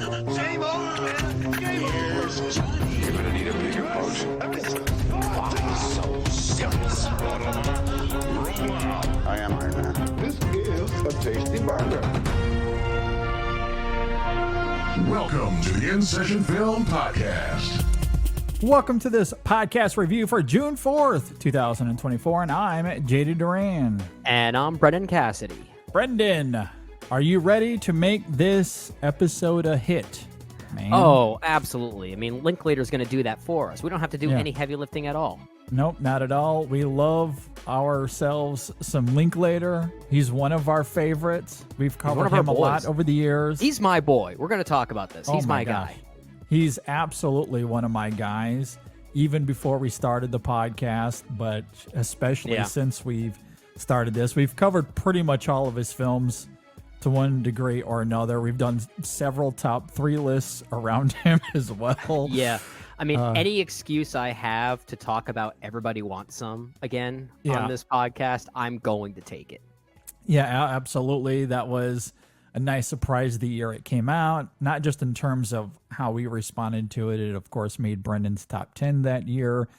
Same old man. Game over. Johnny. You're gonna need a bigger boat. Why so serious? Roll out. I am Iron Man. This is a tasty burger. Welcome to the In Session Film Podcast. Welcome to this podcast review for June 4th, 2024, and I'm JD Duran. And I'm Brendan Cassidy. Brendan, are you ready to make this episode a hit, man? Oh, absolutely. I mean, Linklater's going to do that for us. We don't have to do any heavy lifting at all. Nope, not at all. We love ourselves some Linklater. He's one of our favorites. We've covered him a lot over the years. He's my boy. We're going to talk about this. He's my guy. He's absolutely one of my guys, even before we started the podcast, but especially since we've started this. We've covered pretty much all of his films to one degree or another. We've done several top 3 lists around him as well. Yeah. I mean, any excuse I have to talk about Everybody Wants Some again on this podcast, I'm going to take it. Yeah, absolutely. That was a nice surprise the year it came out, not just in terms of how we responded to it. It, of course, made Brendan's top 10 that year.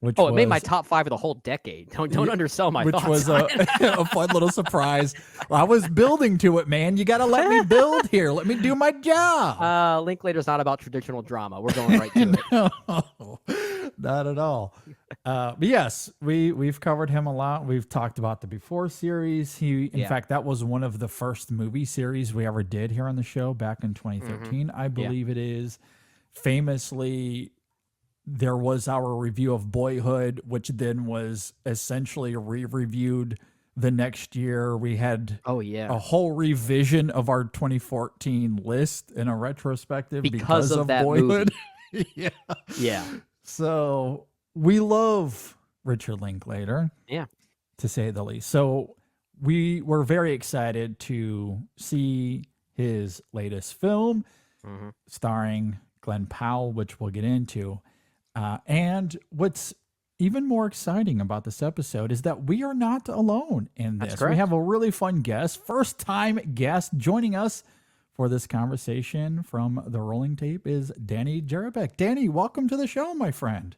It made my top 5 of the whole decade. Don't undersell my thoughts. Which was a fun little surprise. I was building to it, man. You got to let me build here. Let me do my job. Linklater's not about traditional drama. We're going right to it. No, not at all. But yes, we've covered him a lot. We've talked about the Before series. In fact, that was one of the first movie series we ever did here on the show back in 2013, I believe it is. Famously, there was our review of Boyhood, which then was essentially re-reviewed the next year. We had a whole revision of our 2014 list in a retrospective because of that Boyhood. Yeah. So we love Richard Linklater, to say the least. So we were very excited to see his latest film starring Glenn Powell, which we'll get into. And what's even more exciting about this episode is that we are not alone in this. We have a really fun guest, first-time guest joining us for this conversation from the Rolling Tape is Danny Jarabek. Danny, welcome to the show, my friend.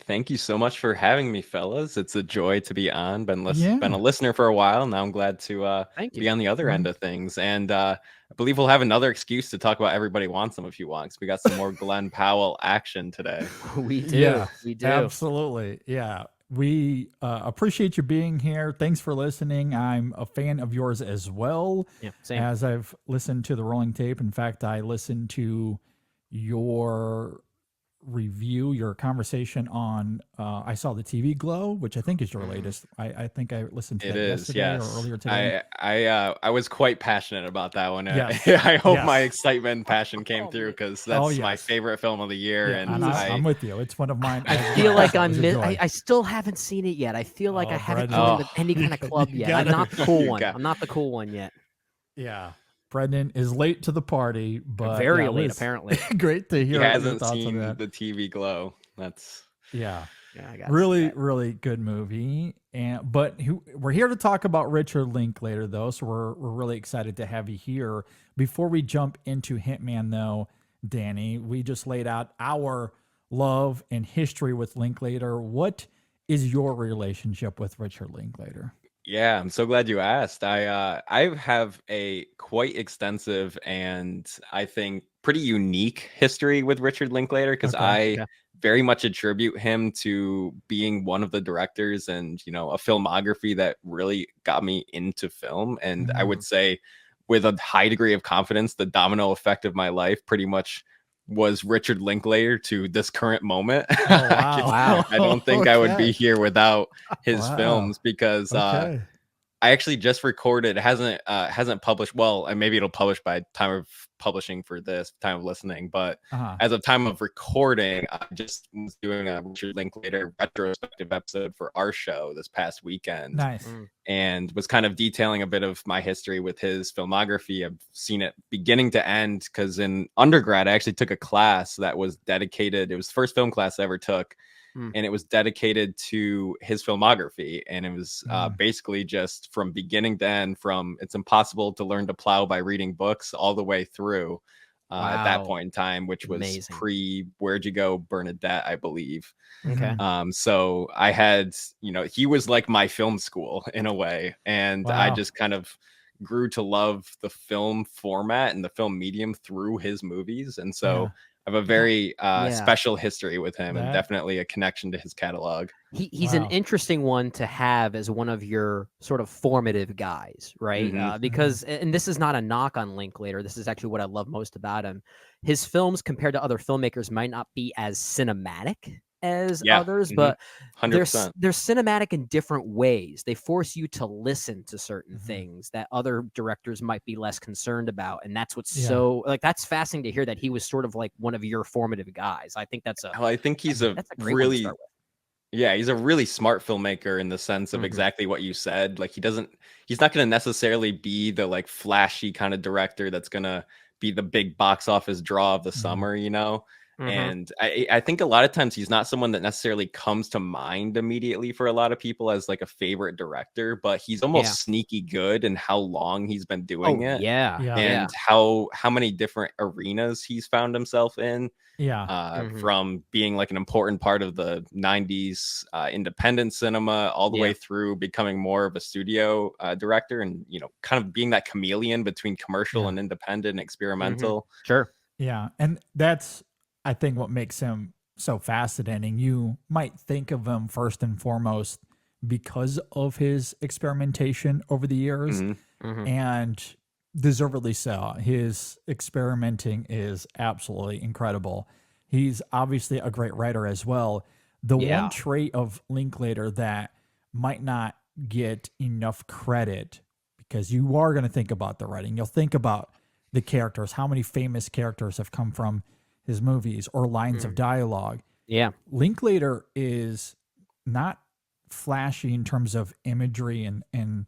Thank you so much for having me, fellas. It's a joy to be on. Been a listener for a while. Now I'm glad to be on the other end of things. And I believe we'll have another excuse to talk about Everybody Wants Them if you want, because we got some more Glenn Powell action today. We do. Yeah, we do. Absolutely. Yeah. We appreciate you being here. Thanks for listening. I'm a fan of yours as well. Yeah, same. As I've listened to the Rolling Tape. In fact, I listened to your review, your conversation on I Saw the TV Glow, which I think is your latest. I think I listened to that yesterday or earlier today. I was quite passionate about that one. Yes. I hope my excitement and passion came through, because that's my favorite film of the year. Yeah, and I'm with you. It's one of mine. I feel like I still haven't seen it yet. I feel like I haven't joined any kind of club yet. I'm not the cool one. I'm not the cool one yet. Yeah. Brendan is late to the party, but very late, apparently. Great to hear. He hasn't seen the TV Glow. That's I got really good movie. But we're here to talk about Richard Linklater, though, so we're really excited to have you here. Before we jump into Hitman, though, Danny, we just laid out our love and history with Linklater. What is your relationship with Richard Linklater? Yeah, I'm so glad you asked. I have a quite extensive and I think pretty unique history with Richard Linklater, because I very much attribute him to being one of the directors and, a filmography that really got me into film. And I would say with a high degree of confidence, the domino effect of my life pretty much was Richard Linklater to this current moment. Oh, wow. I don't think I would be here without his films, because I actually just recorded. It hasn't published. Well, and maybe it'll publish by time of publishing for this time of listening. But as of time of recording, I just was doing a Richard Linklater retrospective episode for our show this past weekend. Nice. And was kind of detailing a bit of my history with his filmography. I've seen it beginning to end, because in undergrad, I actually took a class that was dedicated. It was the first film class I ever took. And it was dedicated to his filmography. And it was basically just from beginning to end, from It's Impossible to Learn to Plow by Reading Books all the way through. at that point in time, which was Amazing. pre Where'd You Go, Bernadette, I believe. Okay. So I had, he was like my film school in a way, and I just kind of grew to love the film format and the film medium through his movies, and so I have a very special history with him, and definitely a connection to his catalog. He's an interesting one to have as one of your sort of formative guys, right? Because, and this is not a knock on Linklater, this is actually what I love most about him. His films, compared to other filmmakers, might not be as cinematic as others, but 100%. they're cinematic in different ways. They force you to listen to certain things that other directors might be less concerned about, and that's what's so like that's fascinating to hear that he was sort of like one of your formative guys. I think that's I think he's a really he's a really smart filmmaker in the sense of exactly what you said. Like he's not going to necessarily be the like flashy kind of director that's going to be the big box office draw of the summer, And I think a lot of times he's not someone that necessarily comes to mind immediately for a lot of people as like a favorite director, but he's almost sneaky good in how long he's been doing it. And how many different arenas he's found himself in. From being like an important part of the 90s independent cinema all the way through becoming more of a studio director, and kind of being that chameleon between commercial and independent and experimental. And that's, I think, what makes him so fascinating. You might think of him first and foremost because of his experimentation over the years, and deservedly so. His experimenting is absolutely incredible. He's obviously a great writer as well. The one trait of Linklater that might not get enough credit, because you are going to think about the writing, you'll think about the characters, how many famous characters have come from his movies or lines of dialogue. Linklater is not flashy in terms of imagery and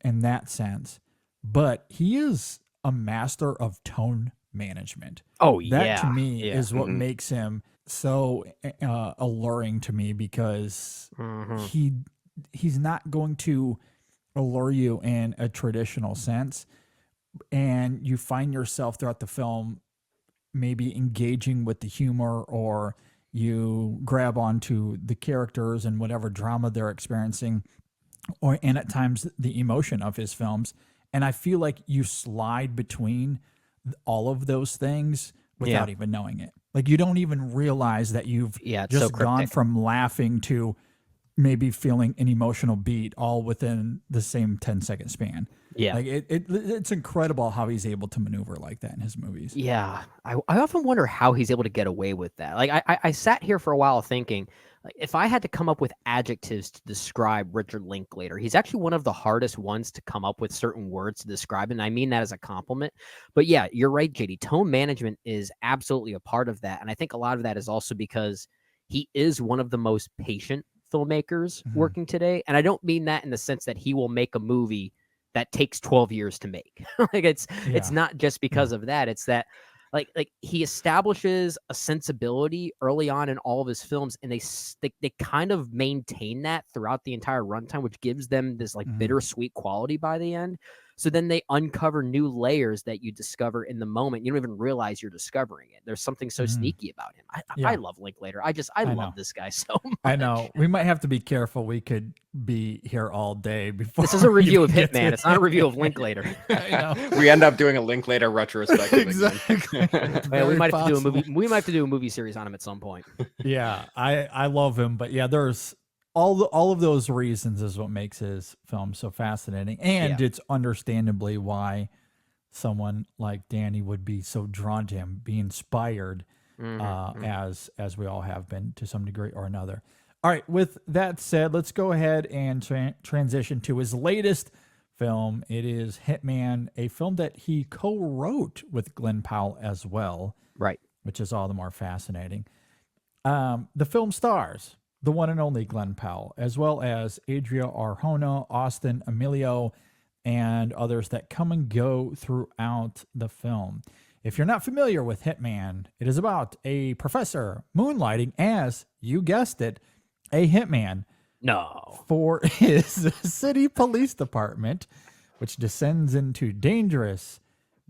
in that sense, but he is a master of tone management. That to me is what makes him so alluring to me, because he's not going to allure you in a traditional sense, and you find yourself throughout the film maybe engaging with the humor, or you grab onto the characters and whatever drama they're experiencing, and at times the emotion of his films. And I feel like you slide between all of those things without even knowing it. Like you don't even realize that you've just gone from laughing to maybe feeling an emotional beat all within the same 10-second span. Like it's incredible how he's able to maneuver like that in his movies. I often wonder how he's able to get away with that. Like I sat here for a while thinking, like, if I had to come up with adjectives to describe Richard Linklater, he's actually one of the hardest ones to come up with certain words to describe, and I mean that as a compliment. But yeah, you're right, JD. Tone management is absolutely a part of that, and I think a lot of that is also because he is one of the most patient filmmakers working today. And I don't mean that in the sense that he will make a movie that takes 12 years to make. Like it's not just because of that. It's that like he establishes a sensibility early on in all of his films, and they kind of maintain that throughout the entire runtime, which gives them this like bittersweet quality by the end. So then they uncover new layers that you discover in the moment. You don't even realize you're discovering it. There's something so sneaky about him. I love Linklater. I love this guy so much. I know. We might have to be careful. We could be here all day before. This is a review of Hitman. It's not a review of Linklater. I know. We end up doing a Linklater retrospective. Exactly. We might have to do a movie. We might have to do a movie series on him at some point. I love him, but there's all of those reasons is what makes his film so fascinating, and it's understandably why someone like Danny would be so drawn to him, be inspired, as we all have been to some degree or another. All right, with that said, let's go ahead and transition to his latest film. It is Hitman, a film that he co-wrote with Glenn Powell as well, right? Which is all the more fascinating. The film stars the one and only Glenn Powell, as well as Adria Arjona, Austin Emilio, and others that come and go throughout the film. If you're not familiar with Hitman, it is about a professor moonlighting as, you guessed it, a hitman. No. For his city police department, which descends into dangerous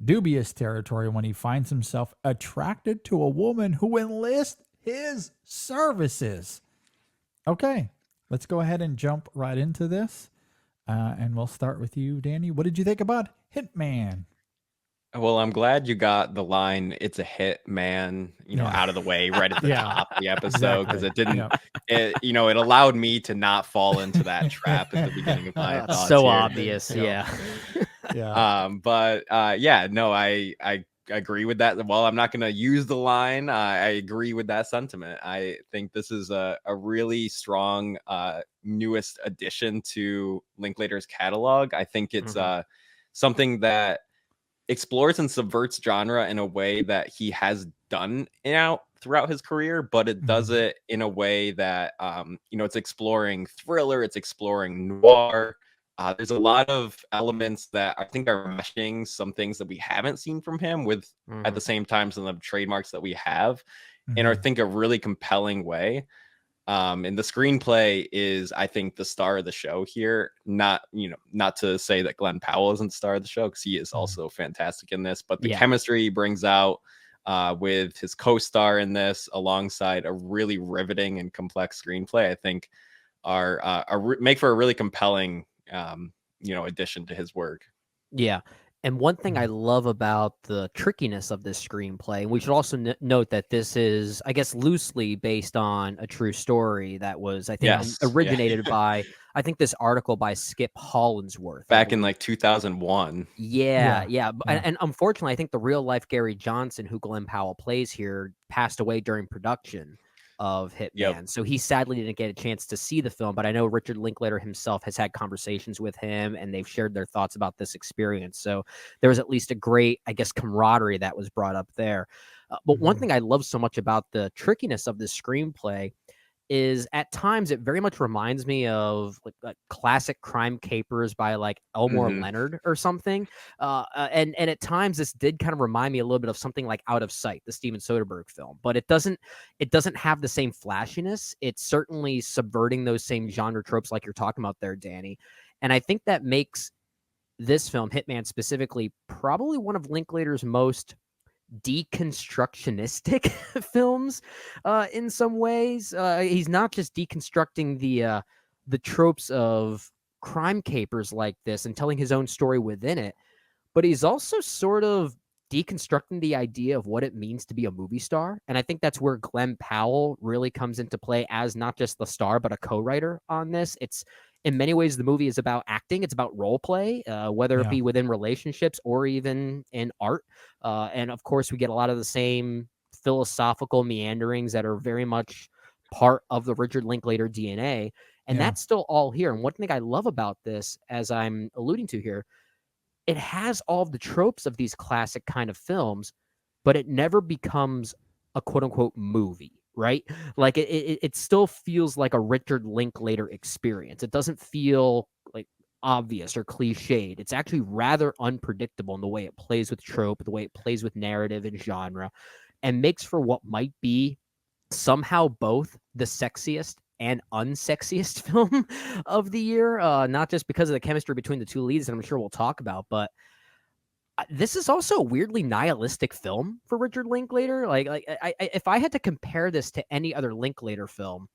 dubious territory when he finds himself attracted to a woman who enlists his services. Okay, let's go ahead and jump right into this. And we'll start with you, Danny. What did you think about Hitman? Well, I'm glad you got the line "It's a hit, man," out of the way right at the top of the episode, because it didn't. It allowed me to not fall into that trap at the beginning of my thoughts. So here. obvious, yeah. No, I agree with that. While I'm not going to use the line, I agree with that sentiment. I think this is a really strong newest addition to Linklater's catalog. I think it's something that explores and subverts genre in a way that he has done throughout his career, but it does it in a way that it's exploring thriller, it's exploring noir. There's a lot of elements that I think are meshing some things that we haven't seen from him with at the same time some of the trademarks that we have in I think a really compelling way. And the screenplay is, I think, the star of the show here. Not to say that Glenn Powell isn't the star of the show, because he is also fantastic in this, but the chemistry he brings out with his co-star in this, alongside a really riveting and complex screenplay, I think make for a really compelling addition to his work. Yeah. And one thing I love about the trickiness of this screenplay, and we should also note that this is, I guess, loosely based on a true story that was, I think, originated by, I think, this article by Skip Hollandsworth. Back in like 2001. Yeah. And unfortunately, I think the real life Gary Johnson, who Glenn Powell plays here, passed away during production of Hitman. So he sadly didn't get a chance to see the film, but I know Richard Linklater himself has had conversations with him, and they've shared their thoughts about this experience. So there was at least a great, I guess, camaraderie that was brought up there. But one thing I love so much about the trickiness of this screenplay is at times it very much reminds me of like classic crime capers by like Elmore Leonard or something. And at times this did kind of remind me a little bit of something like Out of Sight, the Steven Soderbergh film, but it doesn't have the same flashiness. It's certainly subverting those same genre tropes like you're talking about there, Danny. And I think that makes this film, Hitman specifically, probably one of Linklater's most deconstructionistic films in some ways. He's not just deconstructing the tropes of crime capers like this and telling his own story within it, but he's also sort of deconstructing the idea of what it means to be a movie star. And I think that's where Glenn Powell really comes into play as not just the star, but a co-writer on this. It's in many ways, the movie is about acting. It's about role play, whether it be within relationships or even in art. And of course, we get a lot of the same philosophical meanderings that are very much part of the Richard Linklater DNA. And that's still all here. And one thing I love about this, as I'm alluding to here, it has all of the tropes of these classic kind of films, but it never becomes a quote unquote movie. Right? Like it still feels like a Richard Linklater experience. It doesn't feel like obvious or cliched. It's actually rather unpredictable in the way it plays with trope, the way it plays with narrative and genre, and makes for what might be somehow both the sexiest and unsexiest film of the year. Not just because of the chemistry between the two leads that I'm sure we'll talk about, but this is also a weirdly nihilistic film for Richard Linklater. Like if I had to compare this to any other Linklater film,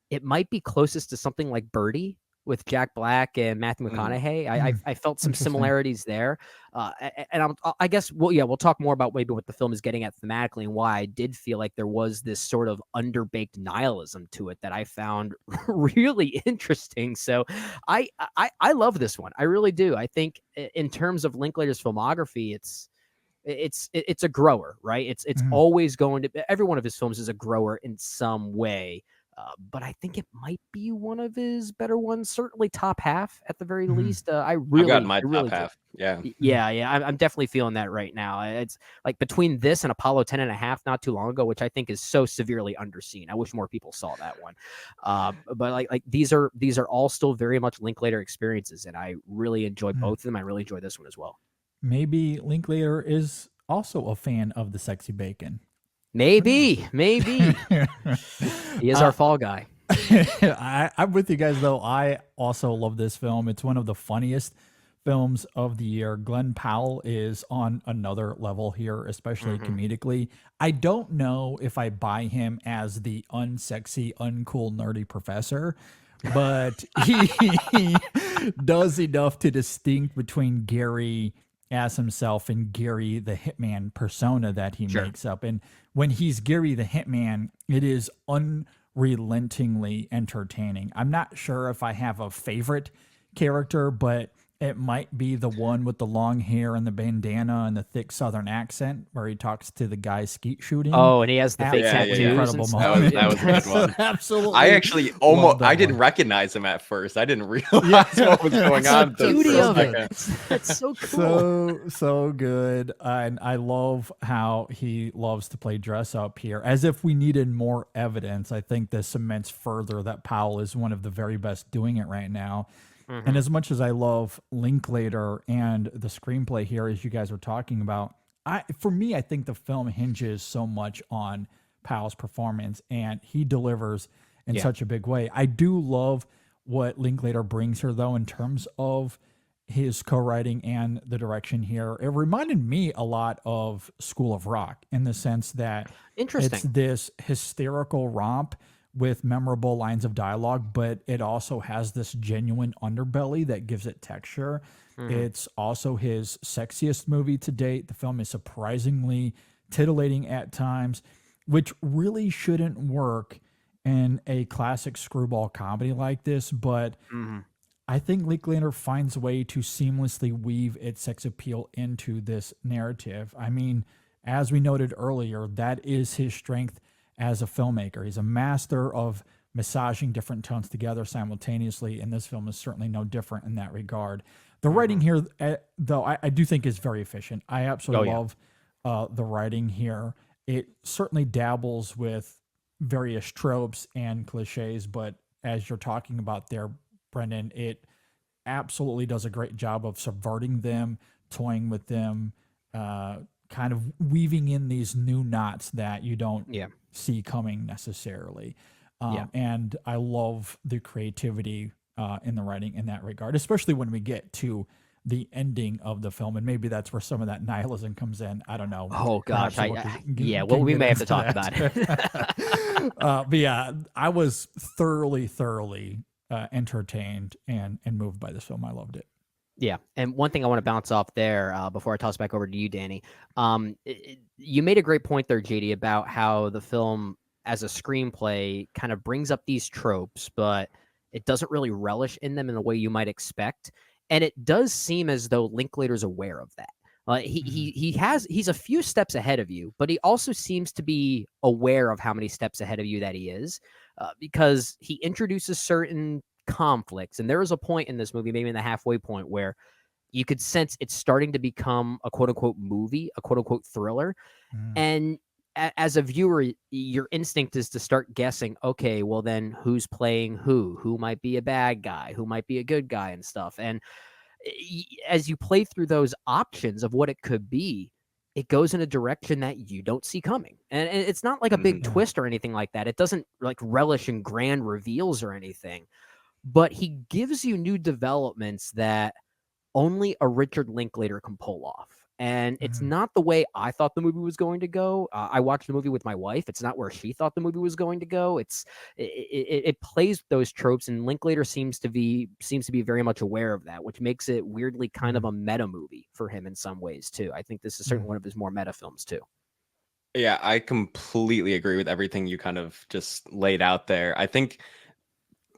it might be closest to something like Birdie with Jack Black and Matthew McConaughey. I felt some similarities there. And I guess, we'll talk more about maybe what the film is getting at thematically and why I did feel like there was this sort of underbaked nihilism to it that I found really interesting. So I love this one. I really do. I think in terms of Linklater's filmography, it's a grower, right? It's always going to, every one of his films is a grower in some way. But I think it might be one of his better ones, certainly top half at the very least. I've got my top half. Yeah. I'm definitely feeling that right now. It's like between this and Apollo 10.5 not too long ago, which I think is so severely underseen. I wish more people saw that one. But like these are all still very much Linklater experiences, and I really enjoy both of them. I really enjoy this one as well. Maybe Linklater is also a fan of the sexy bacon. Maybe. He is our fall guy. I'm with you guys, though. I also love this film. It's one of the funniest films of the year. Glenn Powell is on another level here, especially comedically. I don't know if I buy him as the unsexy, uncool, nerdy professor, but he does enough to distinct between Gary as himself and Gary the Hitman persona that he makes up. And when he's Gary the Hitman, it is unrelentingly entertaining. I'm not sure if I have a favorite character, but it might be the one with the long hair and the bandana and the thick Southern accent where he talks to the guy skeet shooting. Oh, and he has the fake Absolutely tattoos. incredible and moment. That was a good one. Absolutely. I actually I didn't recognize him at first. I didn't realize what was going on. The beauty of it. Second. That's so cool. So good. And I love how he loves to play dress up here. As if we needed more evidence, I think this cements further that Powell is one of the very best doing it right now. And as much as I love Linklater and the screenplay here, as you guys were talking about, for me, I think the film hinges so much on Powell's performance, and he delivers in such a big way. I do love what Linklater brings here, though, in terms of his co-writing and the direction here. It reminded me a lot of School of Rock in the sense that it's this hysterical romp with memorable lines of dialogue, but it also has this genuine underbelly that gives it texture. It's also his sexiest movie to date. The film is surprisingly titillating at times, which really shouldn't work in a classic screwball comedy like this, but I think Linklater finds a way to seamlessly weave its sex appeal into this narrative. I mean, as we noted earlier, that is his strength as a filmmaker. He's a master of massaging different tones together simultaneously, and this film is certainly no different in that regard. The writing here, though, I do think is very efficient. I absolutely love the writing here. It certainly dabbles with various tropes and cliches, but as you're talking about there, Brendan, it absolutely does a great job of subverting them, toying with them, kind of weaving in these new knots that you don't see coming necessarily. And I love the creativity in the writing in that regard, especially when we get to the ending of the film. And maybe that's where some of that nihilism comes in. I don't know. Oh, gosh. We may have to talk about it. But yeah, I was thoroughly entertained and moved by this film. I loved it. Yeah, and one thing I want to bounce off there before I toss back over to you, Danny. You made a great point there, JD, about how the film as a screenplay kind of brings up these tropes, but it doesn't really relish in them in the way you might expect. And it does seem as though Linklater's aware of that. He's a few steps ahead of you, but he also seems to be aware of how many steps ahead of you that he is, because he introduces certain conflicts. And there is a point in this movie, maybe in the halfway point, where you could sense it's starting to become a quote unquote movie, a quote unquote thriller. And as a viewer, your instinct is to start guessing, okay, well then who's playing who might be a bad guy, who might be a good guy and stuff. And as you play through those options of what it could be, it goes in a direction that you don't see coming. And it's not like a big twist or anything like that. It doesn't like relish in grand reveals or anything, but he gives you new developments that only a Richard Linklater can pull off. And it's not the way I thought the movie was going to go. I watched the movie with my wife. It's not where she thought the movie was going to go. It plays those tropes, and Linklater seems to be very much aware of that, which makes it weirdly kind of a meta movie for him in some ways too. I think this is certainly one of his more meta films too. Yeah, I completely agree with everything you kind of just laid out there. I think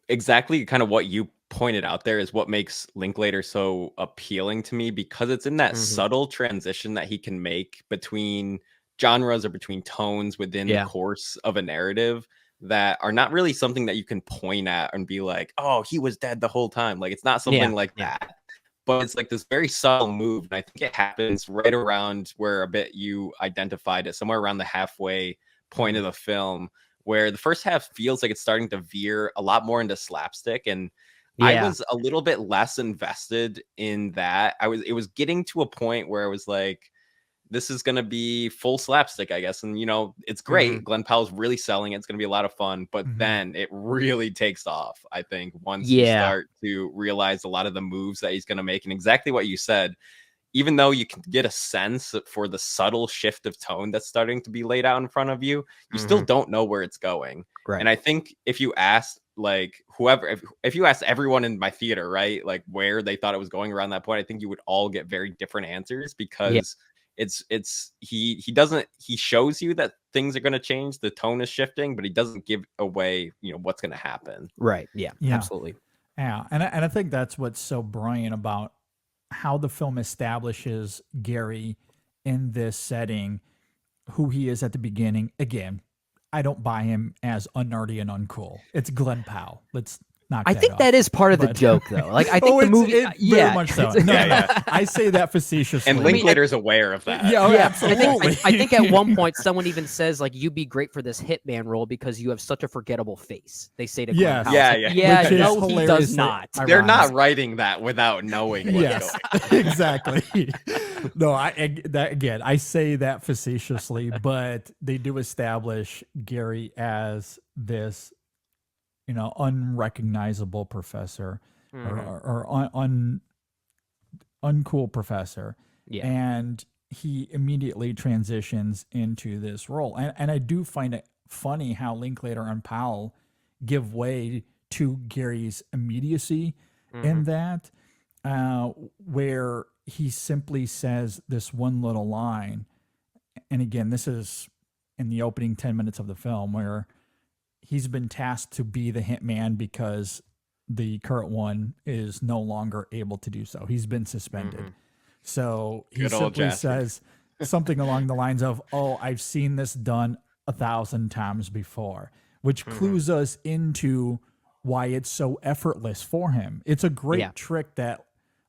exactly kind of what you pointed out there is what makes Linklater so appealing to me, because it's in that subtle transition that he can make between genres or between tones within the course of a narrative that are not really something that you can point at and be like, oh, he was dead the whole time. Like, it's not something like that, but it's like this very subtle move. And I think it happens right around where a bit you identified it, somewhere around the halfway point of the film, where the first half feels like it's starting to veer a lot more into slapstick. And I was a little bit less invested in that. It was getting to a point where I was like, this is going to be full slapstick, I guess. And, you know, it's great. Glenn Powell's really selling it. It's going to be a lot of fun. But then it really takes off, I think, once you start to realize a lot of the moves that he's going to make. And exactly what you said, even though you can get a sense for the subtle shift of tone that's starting to be laid out in front of you, you still don't know where it's going. Right. And I think if you asked, like, whoever, if you asked everyone in my theater, right, like where they thought it was going around that point, I think you would all get very different answers, because he shows you that things are going to change, the tone is shifting, but he doesn't give away, you know, what's going to happen. Right. Yeah, absolutely. Yeah. And I think that's what's so brilliant about how the film establishes Gary in this setting, who he is at the beginning. Again, I don't buy him as unnerdy and uncool. It's Glenn Powell. Let's knock that I think off. that is part of the joke, though. Like, I think the movie, very much so. No, I say that facetiously. And Linklater is aware of that. Yeah, absolutely. I think at one point someone even says, like, you'd be great for this hitman role because you have such a forgettable face. They say to Glenn Powell. Yeah. No, he does not. They're not writing that without knowing what's going on. Exactly. No, I say that facetiously, but they do establish Gary as this, you know, unrecognizable professor or uncool professor. Yeah. And he immediately transitions into this role. And I do find it funny how Linklater and Powell give way to Gary's immediacy in that, where he simply says this one little line. And again, this is in the opening 10 minutes of the film, where he's been tasked to be the hitman because the current one is no longer able to do so. He's been suspended. So he simply says something along the lines of, "Oh, I've seen this done 1,000 times before," which clues us into why it's so effortless for him. It's a great trick that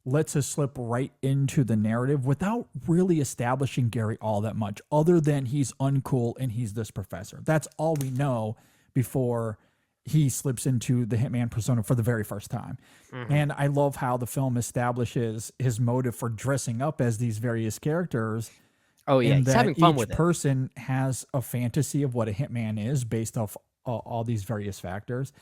lets us slip right into the narrative without really establishing Gary all that much, other than he's uncool and he's this professor. That's all we know before he slips into the hitman persona for the very first time. And I love how the film establishes his motive for dressing up as these various characters. Oh yeah, he's having fun with it. Each person has a fantasy of what a hitman is based off all these various factors.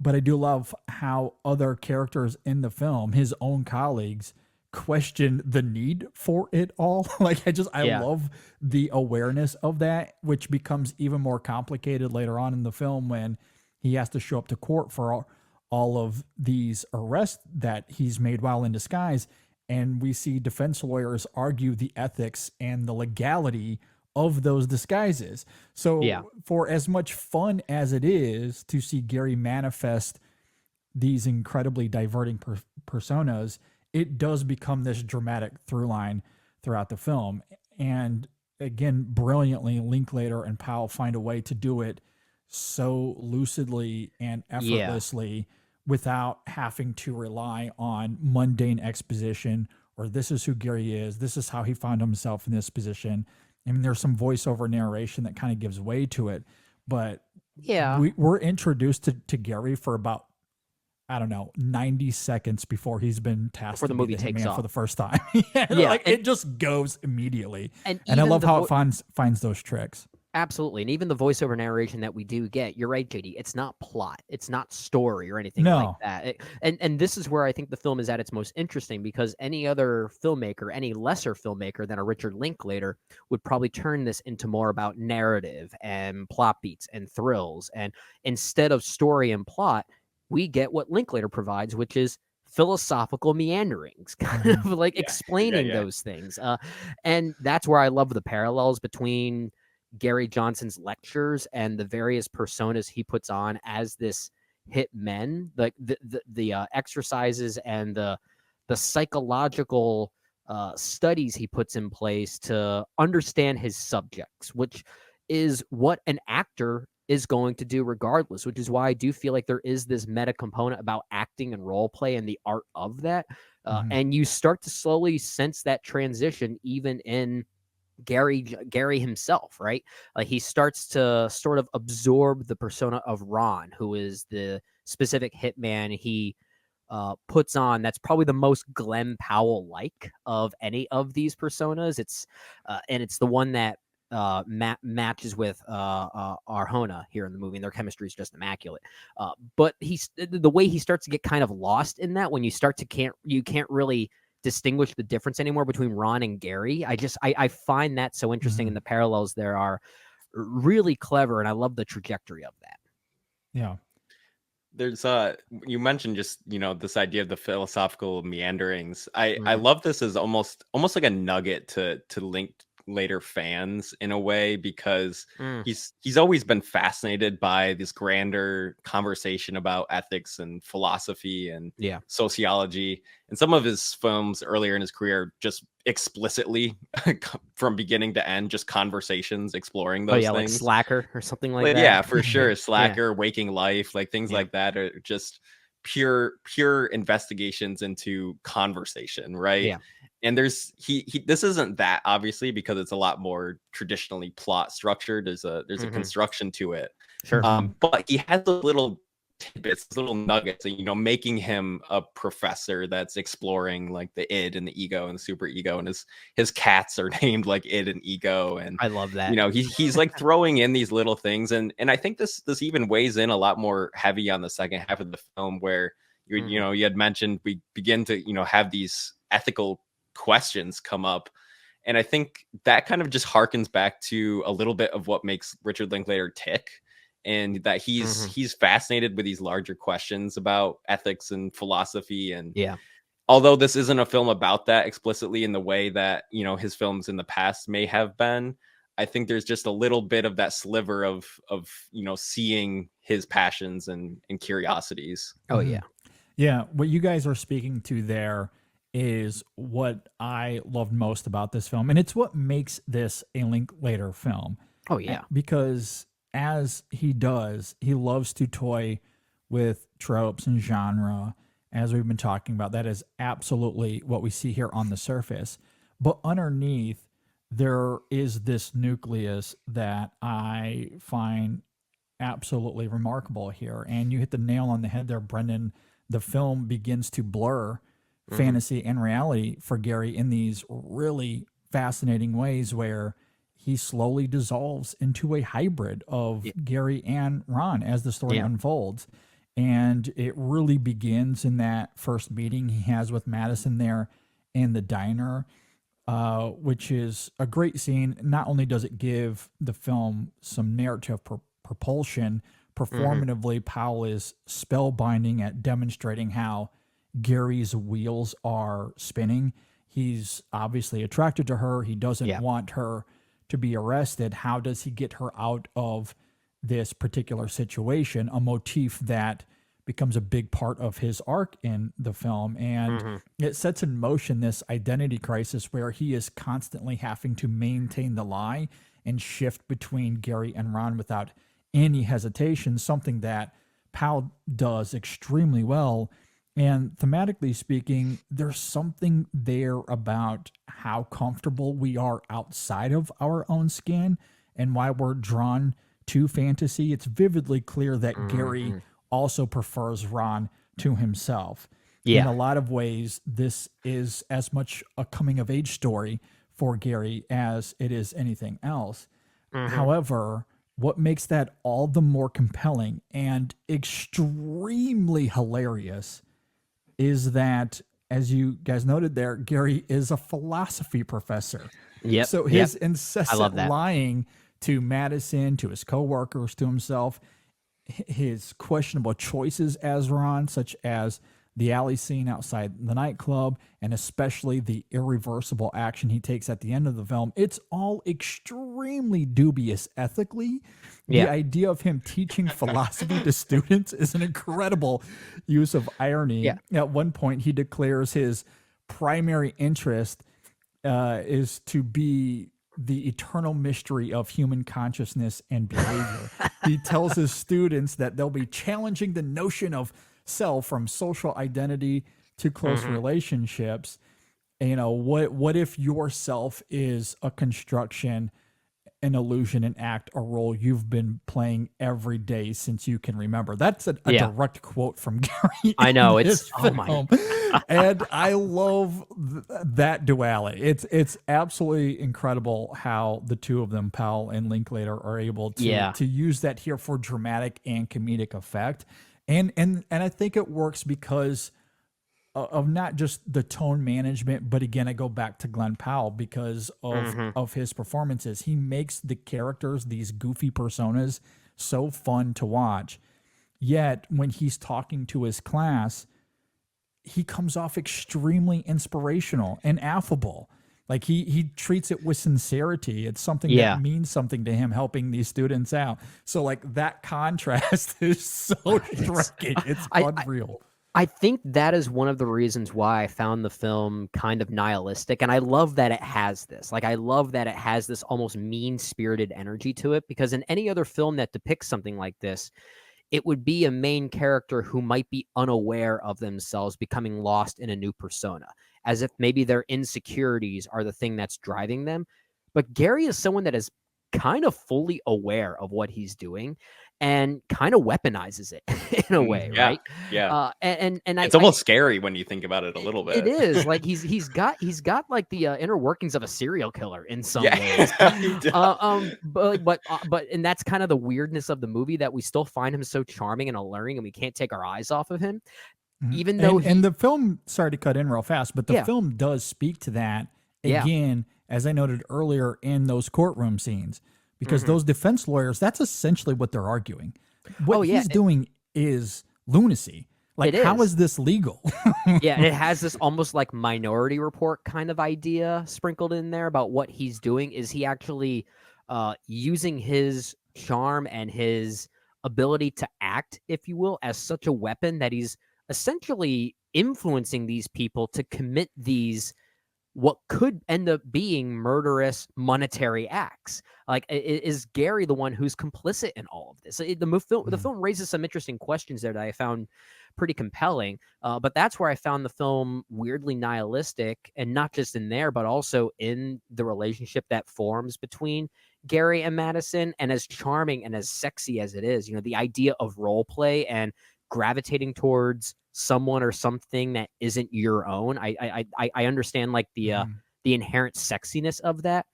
But I do love how other characters in the film, his own colleagues, question the need for it all. Like, I love the awareness of that, which becomes even more complicated later on in the film when he has to show up to court for all of these arrests that he's made while in disguise. And we see defense lawyers argue the ethics and the legality of those disguises. So for as much fun as it is to see Gary manifest these incredibly diverting personas, it does become this dramatic through line throughout the film. And again, brilliantly, Linklater and Powell find a way to do it so lucidly and effortlessly without having to rely on mundane exposition, or this is who Gary is, this is how he found himself in this position. I mean, there's some voiceover narration that kind of gives way to it, but we're introduced to Gary for about, I don't know, 90 seconds before he's been tasked before the movie takes off for the first time. It just goes immediately. And I love how it finds those tricks. Absolutely. And even the voiceover narration that we do get, you're right, JD, it's not plot. It's not story or anything like that. And this is where I think the film is at its most interesting, because any other filmmaker, any lesser filmmaker than a Richard Linklater would probably turn this into more about narrative and plot beats and thrills. And instead of story and plot, we get what Linklater provides, which is philosophical meanderings, kind of like explaining those things. And that's where I love the parallels between Gary Johnson's lectures and the various personas he puts on as this hitman, like the exercises and the psychological studies he puts in place to understand his subjects, which is what an actor is going to do regardless, which is why I do feel like there is this meta component about acting and role play and the art of that. And you start to slowly sense that transition even in Gary himself, right? Like, he starts to sort of absorb the persona of Ron, who is the specific hitman he puts on, that's probably the most Glenn Powell like of any of these personas. It's and it's the one that matches with Arjona here in the movie, and their chemistry is just immaculate. But the way he starts to get kind of lost in that, when you can't really distinguish the difference anymore between Ron and Gary. I find that so interesting, and the parallels there are really clever, and I love the trajectory of that. Yeah. There's you mentioned just, this idea of the philosophical meanderings. I love this as almost like a nugget to Linklater fans in a way, because he's always been fascinated by this grander conversation about ethics and philosophy and sociology. And some of his films earlier in his career just explicitly from beginning to end, just conversations exploring those things. Like Slacker or something like that. Yeah, for sure. Slacker, Waking Life, like things like that are just pure investigations into conversation, right? Yeah. And there's this isn't that, obviously, because it's a lot more traditionally plot structured. There's a construction to it. Sure. But he has those little tidbits, little nuggets, making him a professor that's exploring like the id and the ego and the super ego, and his cats are named like id and ego, and I love that. He's like throwing in these little things, and I think this even weighs in a lot more heavy on the second half of the film, where you had mentioned we begin to have these ethical questions come up, and I think that kind of just harkens back to a little bit of what makes Richard Linklater tick, and that he's fascinated with these larger questions about ethics and philosophy. And although this isn't a film about that explicitly in the way that his films in the past may have been, I think there's just a little bit of that sliver of seeing his passions and curiosities. Oh yeah. Yeah, what you guys are speaking to there is what I loved most about this film, and it's what makes this a Linklater film. Oh yeah. Because as he does, he loves to toy with tropes and genre, as we've been talking about. That is absolutely what we see here on the surface. But underneath, there is this nucleus that I find absolutely remarkable here. And you hit the nail on the head there, Brendan. The film begins to blur fantasy and reality for Gary in these really fascinating ways, where he slowly dissolves into a hybrid of Gary and Ron as the story unfolds. And it really begins in that first meeting he has with Madison there in the diner, which is a great scene. Not only does it give the film some narrative propulsion, performatively, Powell is spellbinding at demonstrating how Gary's wheels are spinning. He's obviously attracted to her. He doesn't want her to be arrested. How does he get her out of this particular situation? A motif that becomes a big part of his arc in the film. And it sets in motion this identity crisis where he is constantly having to maintain the lie and shift between Gary and Ron without any hesitation, something that Powell does extremely well. And thematically speaking, there's something there about how comfortable we are outside of our own skin and why we're drawn to fantasy. It's vividly clear that Gary also prefers Ron to himself. In a lot of ways, this is as much a coming-of-age story for Gary as it is anything else. However, what makes that all the more compelling and extremely hilarious is that, as you guys noted there, Gary is a philosophy professor. So his incessant lying to Madison, to his coworkers, to himself, his questionable choices as Ron, such as the alley scene outside the nightclub, and especially the irreversible action he takes at the end of the film, it's all extremely dubious ethically. The idea of him teaching philosophy to students is an incredible use of irony. At one point, he declares his primary interest is to be the eternal mystery of human consciousness and behavior. He tells his students that they'll be challenging the notion of self, from social identity to close relationships. You know, what if your self is a construction an illusion and act a role you've been playing every day since you can remember. That's a direct quote from Gary. I know it's film. And I love that duality. It's absolutely incredible how the two of them, Powell and Linklater, are able to use that here for dramatic and comedic effect. And I think it works because of not just the tone management, but again, I go back to Glenn Powell because of his performances. He makes the characters, these goofy personas, so fun to watch. Yet when he's talking to his class, he comes off extremely inspirational and affable. Like he treats it with sincerity. It's something that means something to him, helping these students out. So like that contrast is so striking. It's unreal. I think that is one of the reasons why I found the film kind of nihilistic. And I love that it has this. Like, I love that it has this almost mean-spirited energy to it, because in any other film that depicts something like this, it would be a main character who might be unaware of themselves becoming lost in a new persona, as if maybe their insecurities are the thing that's driving them. But Gary is someone that is kind of fully aware of what he's doing and kind of weaponizes it in a way, right? Yeah. And it's almost scary when you think about it a little bit. It is like he's got like the inner workings of a serial killer in some ways. But and that's kind of the weirdness of the movie, that we still find him so charming and alluring, and we can't take our eyes off of him. Even though and the film, sorry to cut in real fast, but the film does speak to that again, as I noted earlier, in those courtroom scenes. Because those defense lawyers, that's essentially what they're arguing. What he's doing is lunacy. Like, how is this legal? And it has this almost like Minority Report kind of idea sprinkled in there about what he's doing. Is he actually using his charm and his ability to act, if you will, as such a weapon that he's essentially influencing these people to commit these what could end up being murderous monetary acts? Like, is Gary the one who's complicit in all of this? The film raises some interesting questions there that I found pretty compelling. But that's where I found the film weirdly nihilistic, and not just in there, but also in the relationship that forms between Gary and Madison. And as charming and as sexy as it is, the idea of role play and gravitating towards someone or something that isn't your own. I understand like the inherent sexiness of that,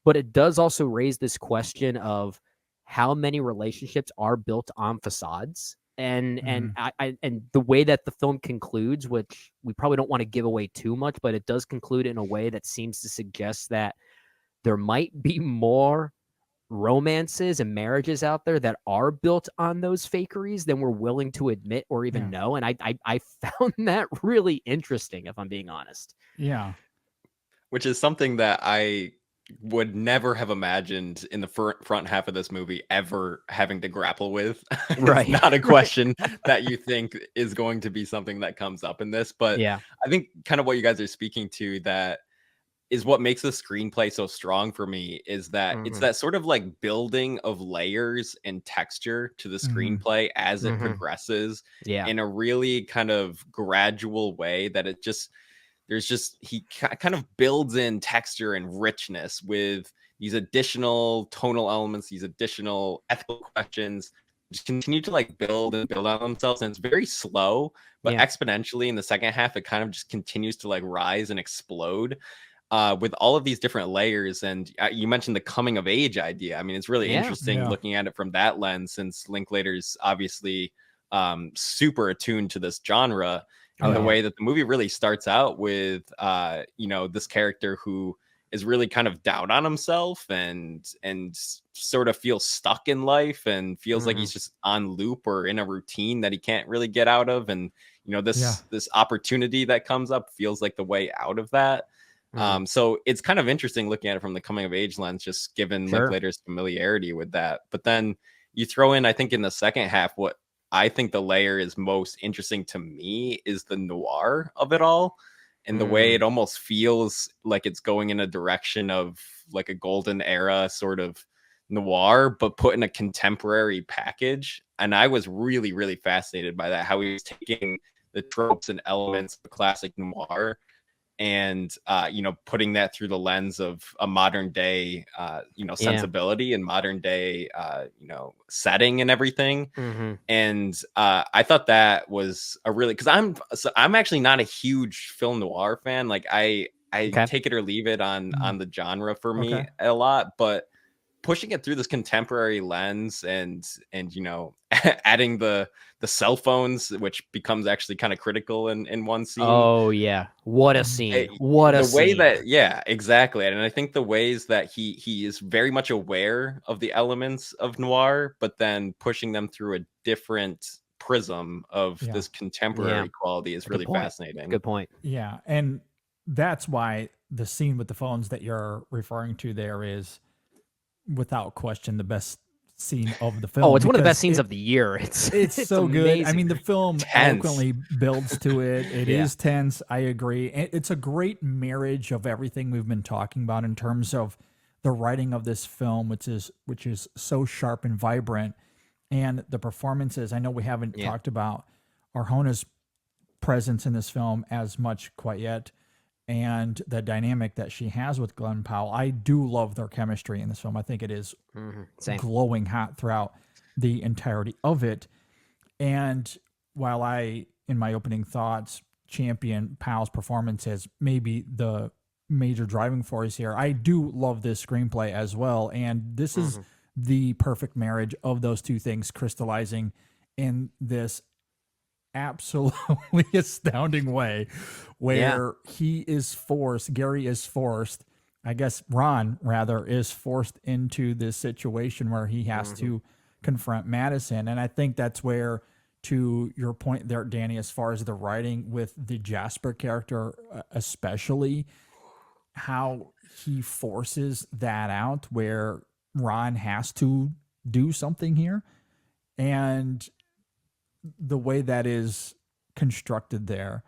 but it does also raise this question of how many relationships are built on facades. And the way that the film concludes, which we probably don't want to give away too much, but it does conclude in a way that seems to suggest that there might be more romances and marriages out there that are built on those fakeries than we're willing to admit or even know. And I found that really interesting, if I'm being honest. Yeah. Which is something that I would never have imagined in the front half of this movie ever having to grapple with. Right. It's not a question that you think is going to be something that comes up in this, but I think kind of what you guys are speaking to, that is what makes the screenplay so strong for me, is that it's that sort of like building of layers and texture to the screenplay as it progresses in a really kind of gradual way, that he kind of builds in texture and richness with these additional tonal elements, these additional ethical questions, just continue to like build and build on themselves. And it's very slow, but exponentially in the second half, it kind of just continues to like rise and explode. With all of these different layers. And you mentioned the coming of age idea. I mean, it's really interesting looking at it from that lens, since Linklater's obviously super attuned to this genre. And the way that the movie really starts out with, this character who is really kind of down on himself and sort of feels stuck in life and feels like he's just on loop or in a routine that he can't really get out of. And, this opportunity that comes up feels like the way out of that. So it's kind of interesting looking at it from the coming of age lens, just given Linklater's familiarity with that. But then you throw in, I think in the second half, what I think the layer is most interesting to me is the noir of it all, and the way it almost feels like it's going in a direction of like a golden era sort of noir, but put in a contemporary package. And I was really, really fascinated by that, how he was taking the tropes and elements of classic noir and putting that through the lens of a modern day sensibility and modern day setting and everything. And I thought that was a really, because I'm actually not a huge film noir fan. Like I take it or leave it on the genre for me a lot, but pushing it through this contemporary lens and adding the cell phones, which becomes actually kind of critical in one scene. Oh yeah, what a scene! What a way scene! that exactly. And I think the ways that he is very much aware of the elements of noir, but then pushing them through a different prism of this contemporary quality is really fascinating. Good point. Yeah, and that's why the scene with the phones that you're referring to there is, without question, the best scene of the film. Oh, it's one of the best scenes of the year. It's so amazing. good. I mean, the film eloquently builds to it. It is tense. I agree. It's a great marriage of everything we've been talking about in terms of the writing of this film, which is so sharp and vibrant, and the performances. I know we haven't talked about Arjona's presence in this film as much quite yet, and the dynamic that she has with Glenn Powell. I do love their chemistry in this film. I think it is glowing hot throughout the entirety of it. And while I, in my opening thoughts, champion Powell's performance as maybe the major driving force here, I do love this screenplay as well. And this is the perfect marriage of those two things crystallizing in this absolutely astounding way where Gary is forced, I guess Ron rather, is forced into this situation where he has to confront Madison. And I think that's where, to your point there, Danny, as far as the writing with the Jasper character, especially how he forces that out where Ron has to do something here. And the way that is constructed there,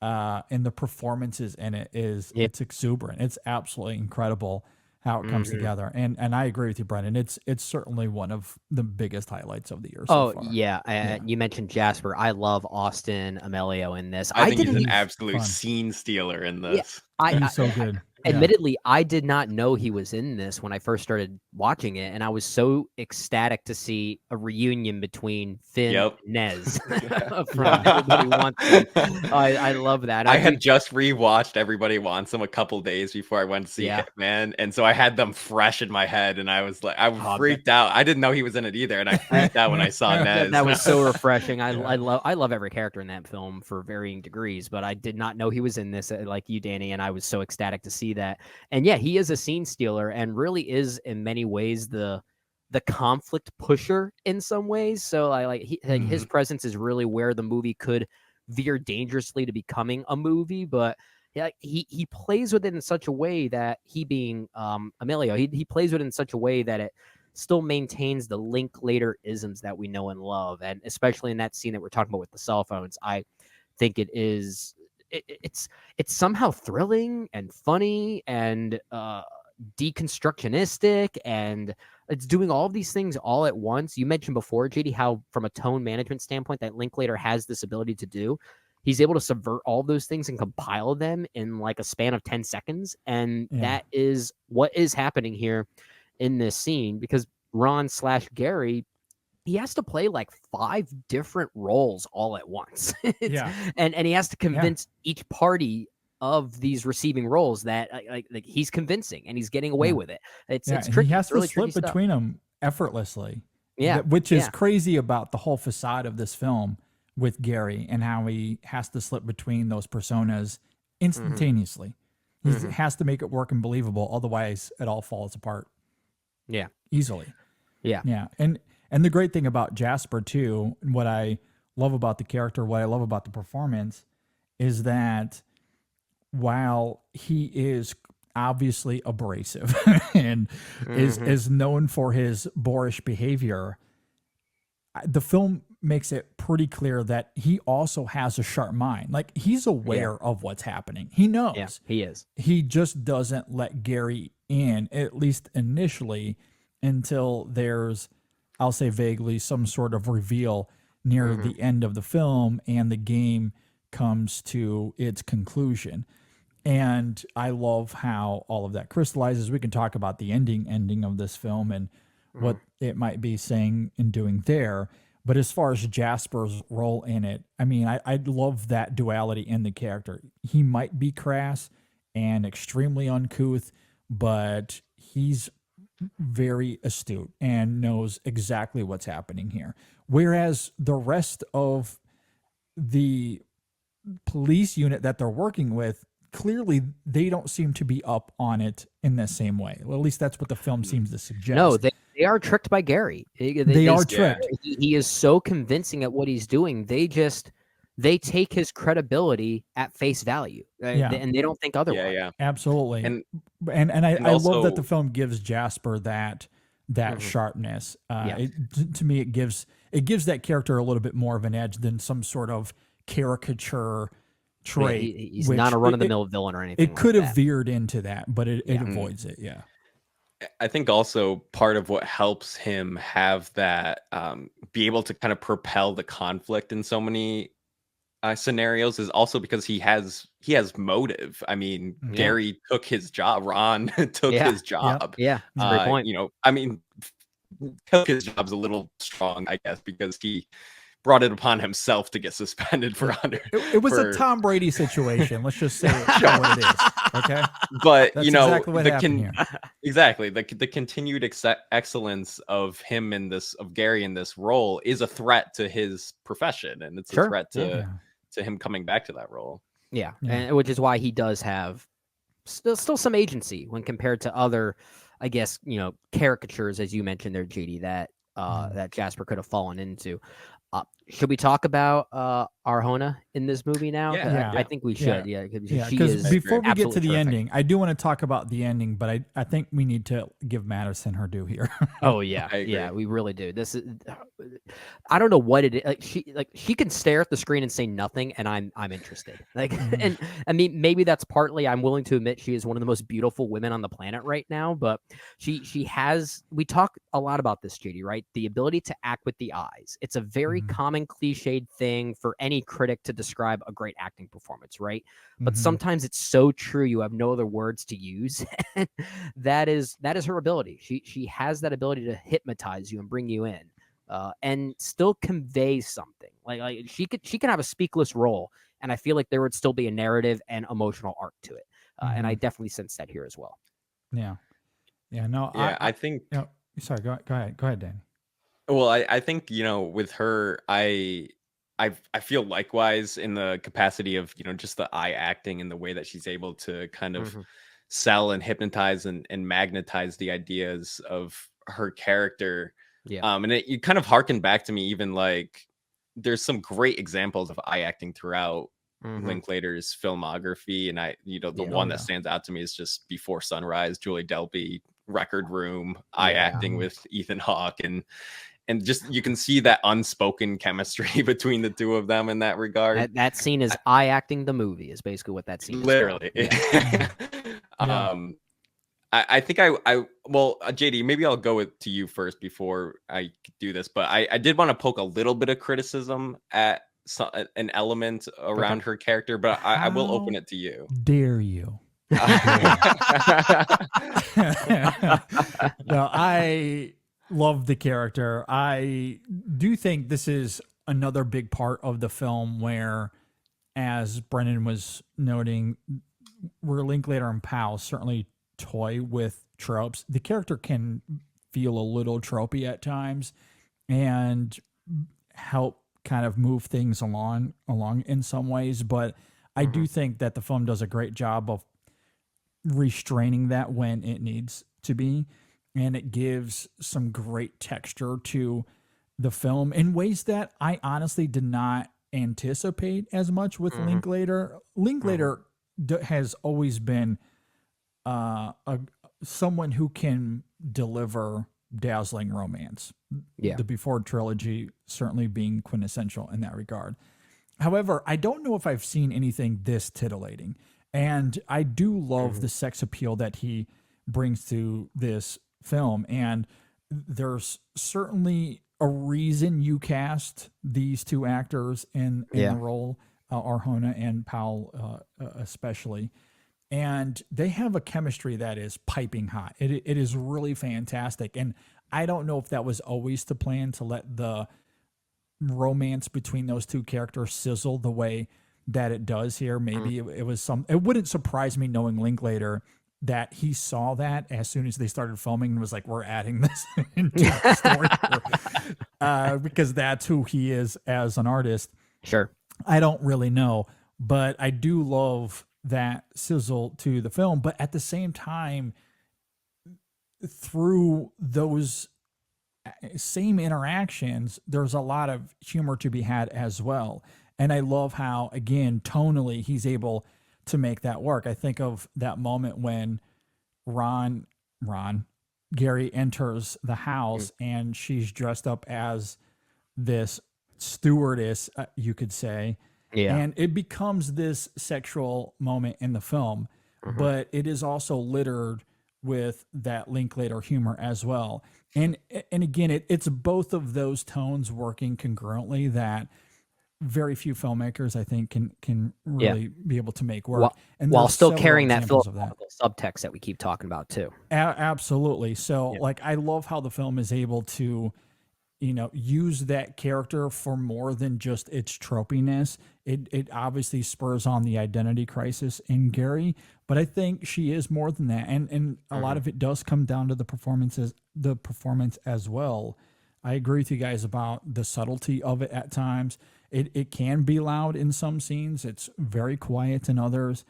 and the performances in it it's exuberant. It's absolutely incredible how it comes together. And I agree with you, Brendan. It's certainly one of the biggest highlights of the year so far. You mentioned Jasper. I love Austin Amelio in this. I think he's an absolute scene stealer in this. He's so good. Admittedly, I did not know he was in this when I first started watching it, and I was so ecstatic to see a reunion between Finn and Nez from Everybody Wants Him. I love that. I had just rewatched Everybody Wants Him a couple days before I went to see Hitman, and so I had them fresh in my head, and I was like, I freaked out. I didn't know he was in it either, and I freaked out when I saw Nez. That was so refreshing. I love every character in that film for varying degrees, but I did not know he was in this, like you, Danny, and I was so ecstatic to see that. And he is a scene stealer and really is in many ways the conflict pusher in some ways. So his presence is really where the movie could veer dangerously to becoming a movie, but he plays with it in such a way that, he being Emilio, he plays with it in such a way that it still maintains the Linklater isms that we know and love. And especially in that scene that we're talking about with the cell phones, I think it is it's somehow thrilling and funny and deconstructionistic, and it's doing all of these things all at once. You mentioned before, JD, how from a tone management standpoint that Linklater has this ability to do. He's able to subvert all those things and compile them in like a span of 10 seconds. And that is what is happening here in this scene, because Ron/Gary, he has to play like 5 different roles all at once. And he has to convince each party of these receiving roles that like he's convincing and he's getting away with it. It's tricky. He has really to slip between them effortlessly. Yeah. Which is crazy about the whole facade of this film with Gary, and how he has to slip between those personas instantaneously. He has to make it work and believable. Otherwise it all falls apart. Yeah. Easily. Yeah. Yeah. And the great thing about Jasper too, and what I love about the character, what I love about the performance, is that while he is obviously abrasive and is known for his boorish behavior, the film makes it pretty clear that he also has a sharp mind. Like, he's aware of what's happening. He knows. Yeah, he is. He just doesn't let Gary in, at least initially, until there's, I'll say vaguely, some sort of reveal near the end of the film and the game comes to its conclusion. And I love how all of that crystallizes. We can talk about the ending of this film and what it might be saying and doing there. But as far as Jasper's role in it, I mean, I love that duality in the character. He might be crass and extremely uncouth, but he's very astute and knows exactly what's happening here. Whereas the rest of the police unit that they're working with, clearly they don't seem to be up on it in the same way. Well, at least that's what the film seems to suggest. No, they are tricked by Gary. They are tricked. He is so convincing at what he's doing. They take his credibility at face value, and they don't think otherwise. Yeah, absolutely. And I also, love that the film gives Jasper that sharpness. To me, it gives that character a little bit more of an edge than some sort of caricature trait. He's not a run-of-the-mill villain or anything. It could have veered into that, but it avoids it. Yeah. I think also part of what helps him have that be able to kind of propel the conflict in so many scenarios is also because he has motive. I mean, Gary took his job. Ron took his job. Yeah, that's a great point. You know, I mean, took his job's a little strong, I guess, because he brought it upon himself to get suspended for under. It was a Tom Brady situation. Let's just say what it is. Okay. But that's you know, exactly what happened here. Exactly. The continued excellence of him in this, of Gary in this role, is a threat to his profession, and it's a threat to him coming back to that role. Yeah. And which is why he does have still some agency when compared to other, I guess, you know, caricatures, as you mentioned there, JD, that that Jasper could have fallen into. Should we talk about Arjona in this movie now? Yeah. I think we should. Yeah, because before we get to the ending, I do want to talk about the ending, but I think we need to give Madison her due here. Oh yeah, yeah, we really do. This is, I don't know what it is. She can stare at the screen and say nothing, and I'm interested. And I mean, maybe that's partly, I'm willing to admit, she is one of the most beautiful women on the planet right now. But she has. We talk a lot about this, JD, right? The ability to act with the eyes. It's a very common cliched thing for any critic to describe a great acting performance, right? But sometimes it's so true you have no other words to use. And that is her ability. She has that ability to hypnotize you and bring you in, and still convey something. Like she can have a speakless role, and I feel like there would still be a narrative and emotional arc to it. And I definitely sense that here as well. Yeah. No. Yeah, I think. You know, sorry. Go ahead, Danny. Well, I think, you know, with her, I feel likewise in the capacity of, you know, just the eye acting and the way that she's able to kind of sell and hypnotize and magnetize the ideas of her character. Yeah. And you kind of harken back to me, even like there's some great examples of eye acting throughout Linklater's filmography. And the one that stands out to me is just Before Sunrise, Julie Delpy, Record Room, eye acting with Ethan Hawke, and just you can see that unspoken chemistry between the two of them in that regard. That scene is eye acting the movie, is basically what that scene is. Literally. I think well, JD, maybe I'll go to you first before I do this, but I did want to poke a little bit of criticism at an element around her character, but I will open it to you. Dare you? No, I love the character. I do think this is another big part of the film where, as Brendan was noting, where Linklater and Powell certainly toy with tropes. The character can feel a little tropey at times and help kind of move things along in some ways, but I do think that the film does a great job of restraining that when it needs to be, and it gives some great texture to the film in ways that I honestly did not anticipate as much with Linklater. Linklater has always been someone who can deliver dazzling romance. The Before trilogy certainly being quintessential in that regard. However, I don't know if I've seen anything this titillating. And I do love the sex appeal that he brings to this film. And there's certainly a reason you cast these two actors in the role, Arjona and Powell especially. and they have a chemistry that is piping hot. It is really fantastic. And I don't know if that was always the plan, to let the romance between those two characters sizzle the way that it does here. Maybe it was some, it wouldn't surprise me, knowing Linklater, that he saw that as soon as they started filming and was like, we're adding this into the story here. Because that's who he is as an artist. Sure. I don't really know, but I do love that sizzle to the film. But at the same time, through those same interactions, there's a lot of humor to be had as well. And I love how, again, tonally, he's able to make that work. I think of that moment when Gary enters the house and she's dressed up as this stewardess, you could say. Yeah. And it becomes this sexual moment in the film, but it is also littered with that Linklater humor as well. And again, it's both of those tones working congruently that very few filmmakers, I think, can really be able to make work. While still carrying that philosophical subtext that we keep talking about too. Absolutely. So like, I love how the film is able to, use that character for more than just its tropiness. It obviously spurs on the identity crisis in Gary, but I think she is more than that. And a lot of it does come down to the performance as well. I agree with you guys about the subtlety of it at times. It can be loud in some scenes. It's very quiet in others.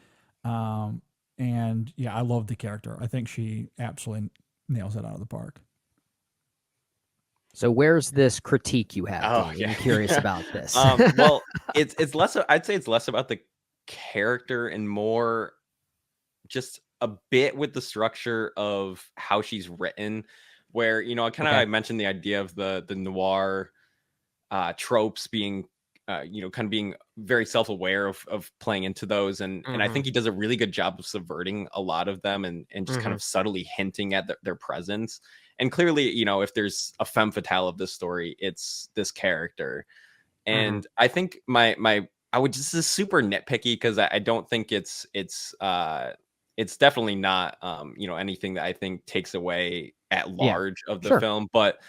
And yeah, I love the character. I think she absolutely nails it out of the park. So where's this critique you have? Oh, I'm curious about this. Well, it's less. I'd say it's less about the character and more just a bit with the structure of how she's written. Where I mentioned the idea of the noir tropes being, kind of being very self-aware of playing into those, and I think he does a really good job of subverting a lot of them and just kind of subtly hinting at their presence. And clearly, if there's a femme fatale of this story, it's this character. And I think I would just is super nitpicky, because I don't think it's definitely not anything that I think takes away at large of the film. But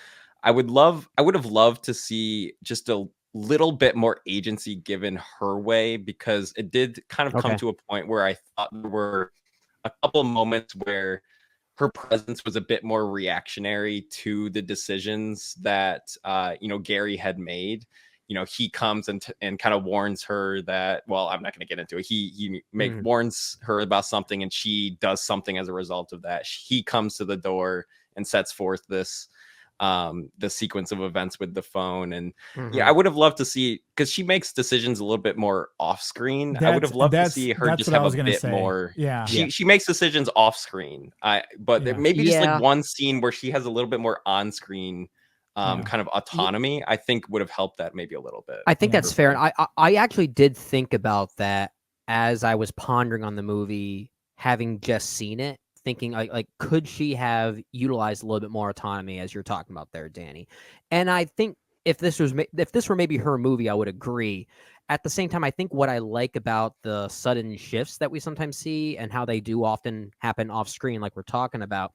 I would have loved to see just a little bit more agency given her way, because it did kind of come to a point where I thought there were a couple of moments where her presence was a bit more reactionary to the decisions that Gary had made. He comes and kind of warns her that, well, I'm not going to get into it. He warns her about something, and she does something as a result of that. He comes to the door and sets forth this the sequence of events with the phone. And I would have loved to see, because she makes decisions a little bit more off screen. I would have loved to see her just have a bit more. She makes decisions off screen. But maybe just like one scene where she has a little bit more on screen kind of autonomy, I think would have helped that maybe a little bit. I think that's fair. And I actually did think about that as I was pondering on the movie, having just seen it, thinking like could she have utilized a little bit more autonomy, as you're talking about there, Danny? And I think if this were maybe her movie, I would agree. At the same time, I think what I like about the sudden shifts that we sometimes see and how they do often happen off screen, like we're talking about,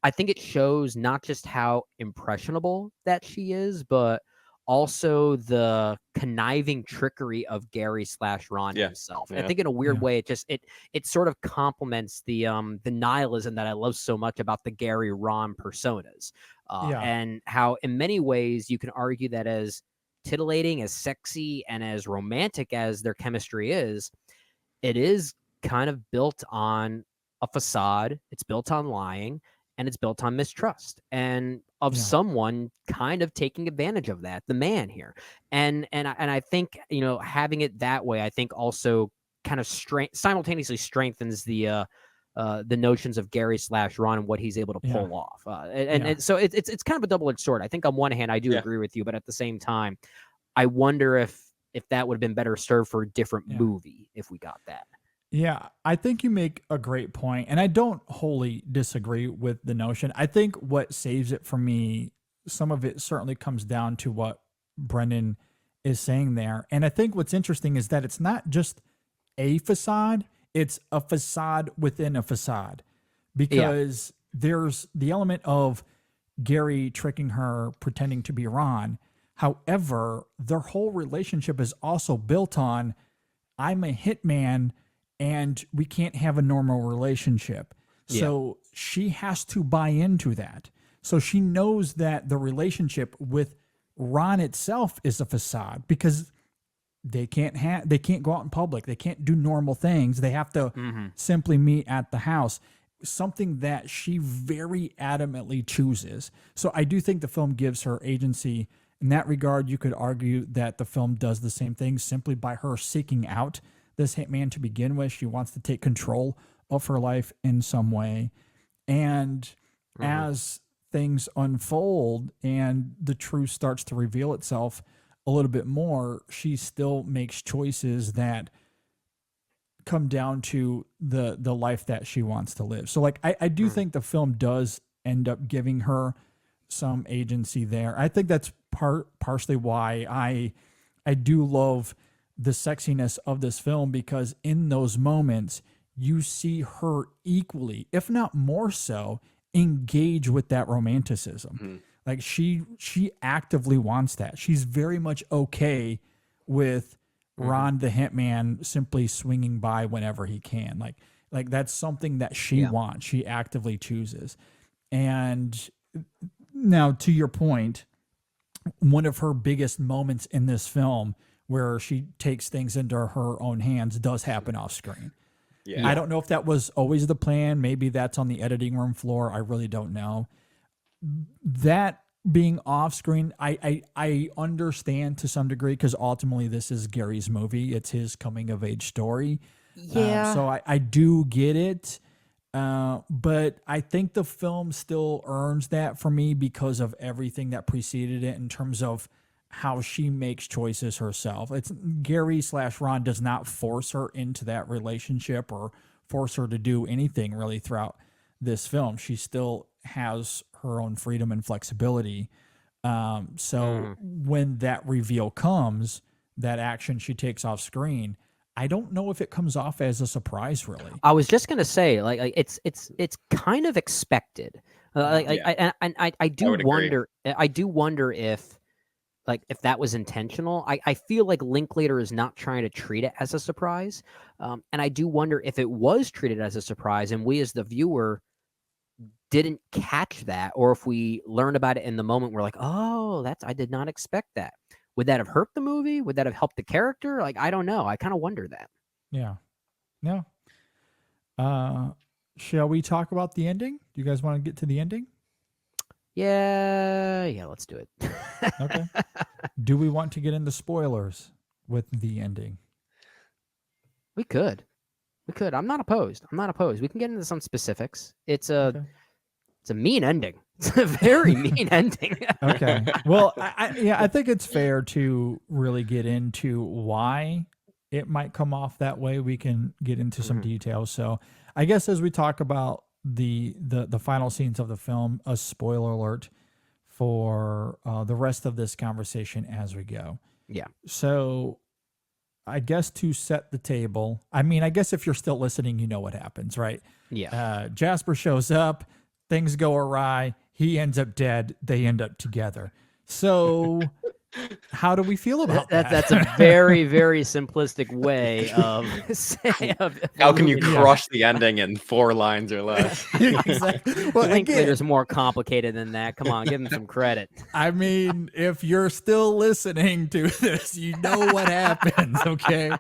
I think it shows not just how impressionable that she is, but also the conniving trickery of Gary / Ron himself. I think in a weird way, it sort of complements the nihilism that I love so much about the Gary Ron personas, and how in many ways you can argue that as titillating, as sexy, and as romantic as their chemistry is, it is kind of built on a facade. It's built on lying. And it's built on mistrust and of someone kind of taking advantage of that, the man here. And I think, having it that way, I think also kind of simultaneously strengthens the notions of Gary / Ron and what he's able to pull off. And so it's kind of a double-edged sword. I think on one hand, I do agree with you, but at the same time, I wonder if that would have been better served for a different movie if we got that. Yeah, I think you make a great point, and I don't wholly disagree with the notion. I think what saves it for me, some of it certainly comes down to what Brendan is saying there. And I think what's interesting is that it's not just a facade, it's a facade within a facade, because there's the element of Gary tricking her, pretending to be Ron. However, their whole relationship is also built on, I'm a hitman and we can't have a normal relationship. So she has to buy into that. So she knows that the relationship with Ron itself is a facade, because they can't go out in public. They can't do normal things. They have to simply meet at the house. Something that she very adamantly chooses. So I do think the film gives her agency. In that regard, you could argue that the film does the same thing simply by her seeking out this hitman to begin with. She wants to take control of her life in some way. And as things unfold and the truth starts to reveal itself a little bit more, she still makes choices that come down to the life that she wants to live. So like I do think the film does end up giving her some agency there. I think that's partially why I do love the sexiness of this film, because in those moments you see her equally, if not more so, engage with that romanticism. Like she actively wants that. She's very much okay with Ron the hitman simply swinging by whenever he can. Like that's something that she wants. She actively chooses. And now, to your point, one of her biggest moments in this film where she takes things into her own hands does happen off screen. I don't know if that was always the plan. Maybe that's on the editing room floor. I really don't know. That being off screen, I understand to some degree, because ultimately this is Gary's movie. It's his coming of age story. So I do get it. But I think the film still earns that for me because of everything that preceded it in terms of how she makes choices herself. It's Gary/Ron does not force her into that relationship or force her to do anything really throughout this film. She still has her own freedom and flexibility. So when that reveal comes, that action she takes off screen, I don't know if it comes off as a surprise, really. I was just gonna say, like it's kind of expected. I do wonder. I do wonder if that was intentional. I feel like Linklater is not trying to treat it as a surprise, and I do wonder if it was treated as a surprise, and we as the viewer didn't catch that, or if we learned about it in the moment, we're like, oh, I did not expect that. Would that have hurt the movie? Would that have helped the character? Like, I don't know. I kind of wonder that. Yeah. No. Shall we talk about the ending? Do you guys want to get to the ending? Yeah, let's do it. Okay. Do we want to get into spoilers with the ending? We could. I'm not opposed. We can get into some specifics. It's a mean ending. It's a very mean ending. Okay. Well, I think it's fair to really get into why it might come off that way. We can get into some details. So I guess as we talk about the final scenes of the film, a spoiler alert for the rest of this conversation as we go. Yeah. So I guess to set the table, I mean, I guess if you're still listening, you know what happens, right? Yeah. Jasper shows up, things go awry, he ends up dead, they end up together. So how do we feel about that? That's a very, very simplistic way of saying. How can you crush the ending in 4 lines or less? Exactly. Well, Linklater's more complicated than that. Come on, give him some credit. I mean, if you're still listening to this, you know what happens, okay?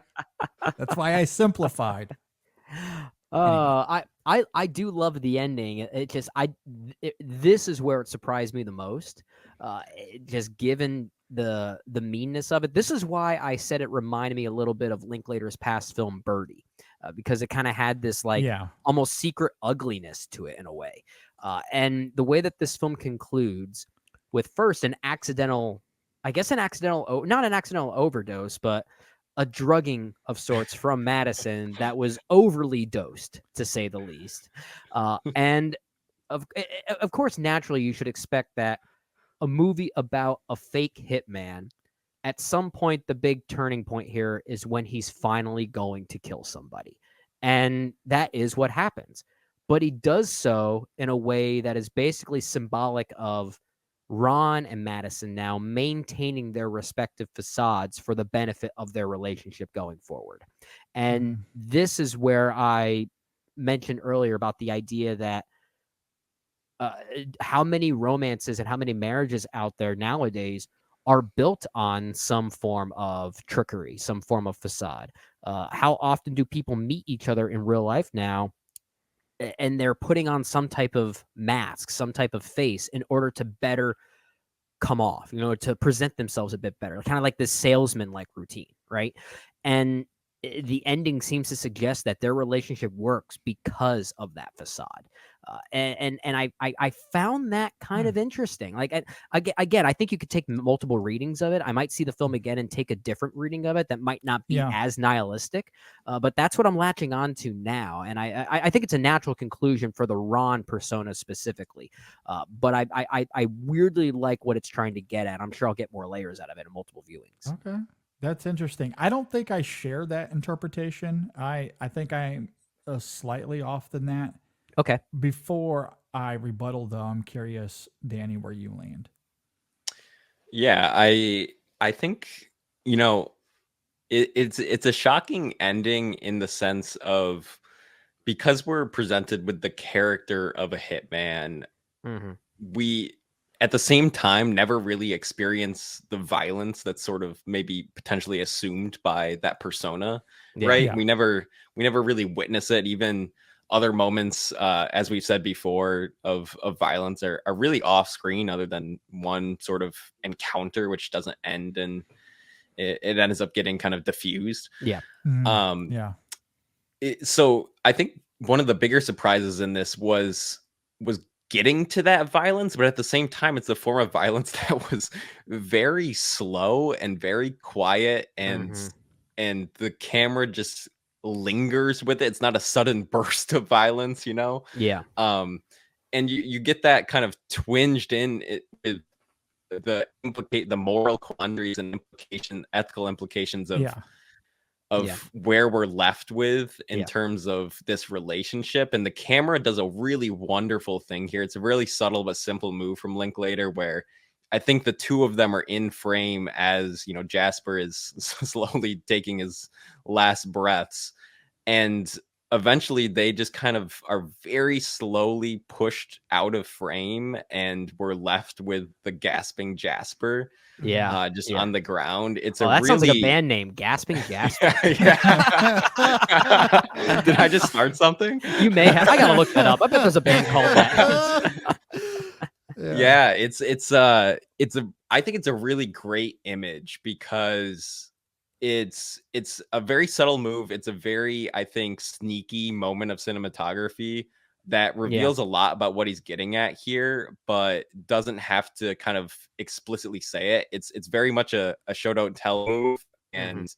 That's why I simplified. I do love the ending. It just this is where it surprised me the most. Just given the meanness of it. This is why I said it reminded me a little bit of Linklater's past film Birdie, because it kind of had this almost secret ugliness to it in a way. And the way that this film concludes with first not an accidental overdose, but a drugging of sorts from Madison that was overly dosed, to say the least. And of course, naturally, you should expect that a movie about a fake hitman, at some point, the big turning point here is when he's finally going to kill somebody. And that is what happens. But he does so in a way that is basically symbolic of Ron and Madison now maintaining their respective facades for the benefit of their relationship going forward. And this is where I mentioned earlier about the idea that how many romances and how many marriages out there nowadays are built on some form of trickery, some form of facade. How often do people meet each other in real life now and they're putting on some type of mask, some type of face in order to better come off, to present themselves a bit better, kind of like this salesman-like routine, right? And the ending seems to suggest that their relationship works because of that facade. And I found that kind of interesting. Like, again, I think you could take multiple readings of it. I might see the film again and take a different reading of it that might not be as nihilistic. But that's what I'm latching on to now. And I think it's a natural conclusion for the Ron persona specifically. But I weirdly like what it's trying to get at. I'm sure I'll get more layers out of it in multiple viewings. Okay. That's interesting. I don't think I share that interpretation. I think I'm slightly off than that. Okay. Before I rebuttal, though, I'm curious, Danny, where you land. Yeah, I think, it's a shocking ending in the sense of, because we're presented with the character of a hitman, we at the same time never really experience the violence that's sort of maybe potentially assumed by that persona, right? Yeah. We never really witness it. Even other moments, as we've said before, of violence are really off screen, other than one sort of encounter which doesn't end, and it ends up getting kind of diffused. Yeah. So I think one of the bigger surprises in this was getting to that violence, but at the same time, it's a form of violence that was very slow and very quiet, and the camera just lingers with it. It's not a sudden burst of violence, Yeah. And you get that kind of twinged in it with the moral quandaries and ethical implications of where we're left with in terms of this relationship. And the camera does a really wonderful thing here. It's a really subtle but simple move from Linklater, where I think the two of them are in frame as, Jasper is slowly taking his last breaths. And eventually they just kind of are very slowly pushed out of frame, and we're left with the gasping Jasper. On the ground. It's that sounds like a band name, Gasping Jasper. Did I just start something? You may have. I gotta look that up. I bet there's a band called that. I think it's a really great image, because it's a very subtle move. It's a very, I think, sneaky moment of cinematography that reveals a lot about what he's getting at here, but doesn't have to kind of explicitly say it. It's very much a show don't tell move, and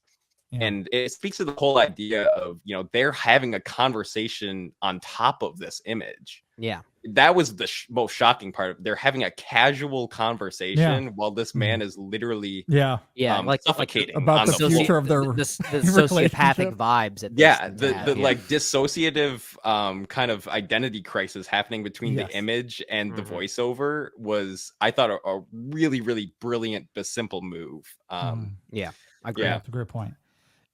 it speaks to the whole idea of, they're having a conversation on top of this image. That was the most shocking part. They're having a casual conversation while this man is literally suffocating about the future of their the sociopathic vibes. The like dissociative kind of identity crisis happening between the image and the voiceover was, I thought, a really, really brilliant but simple move. I agree. That's a great point.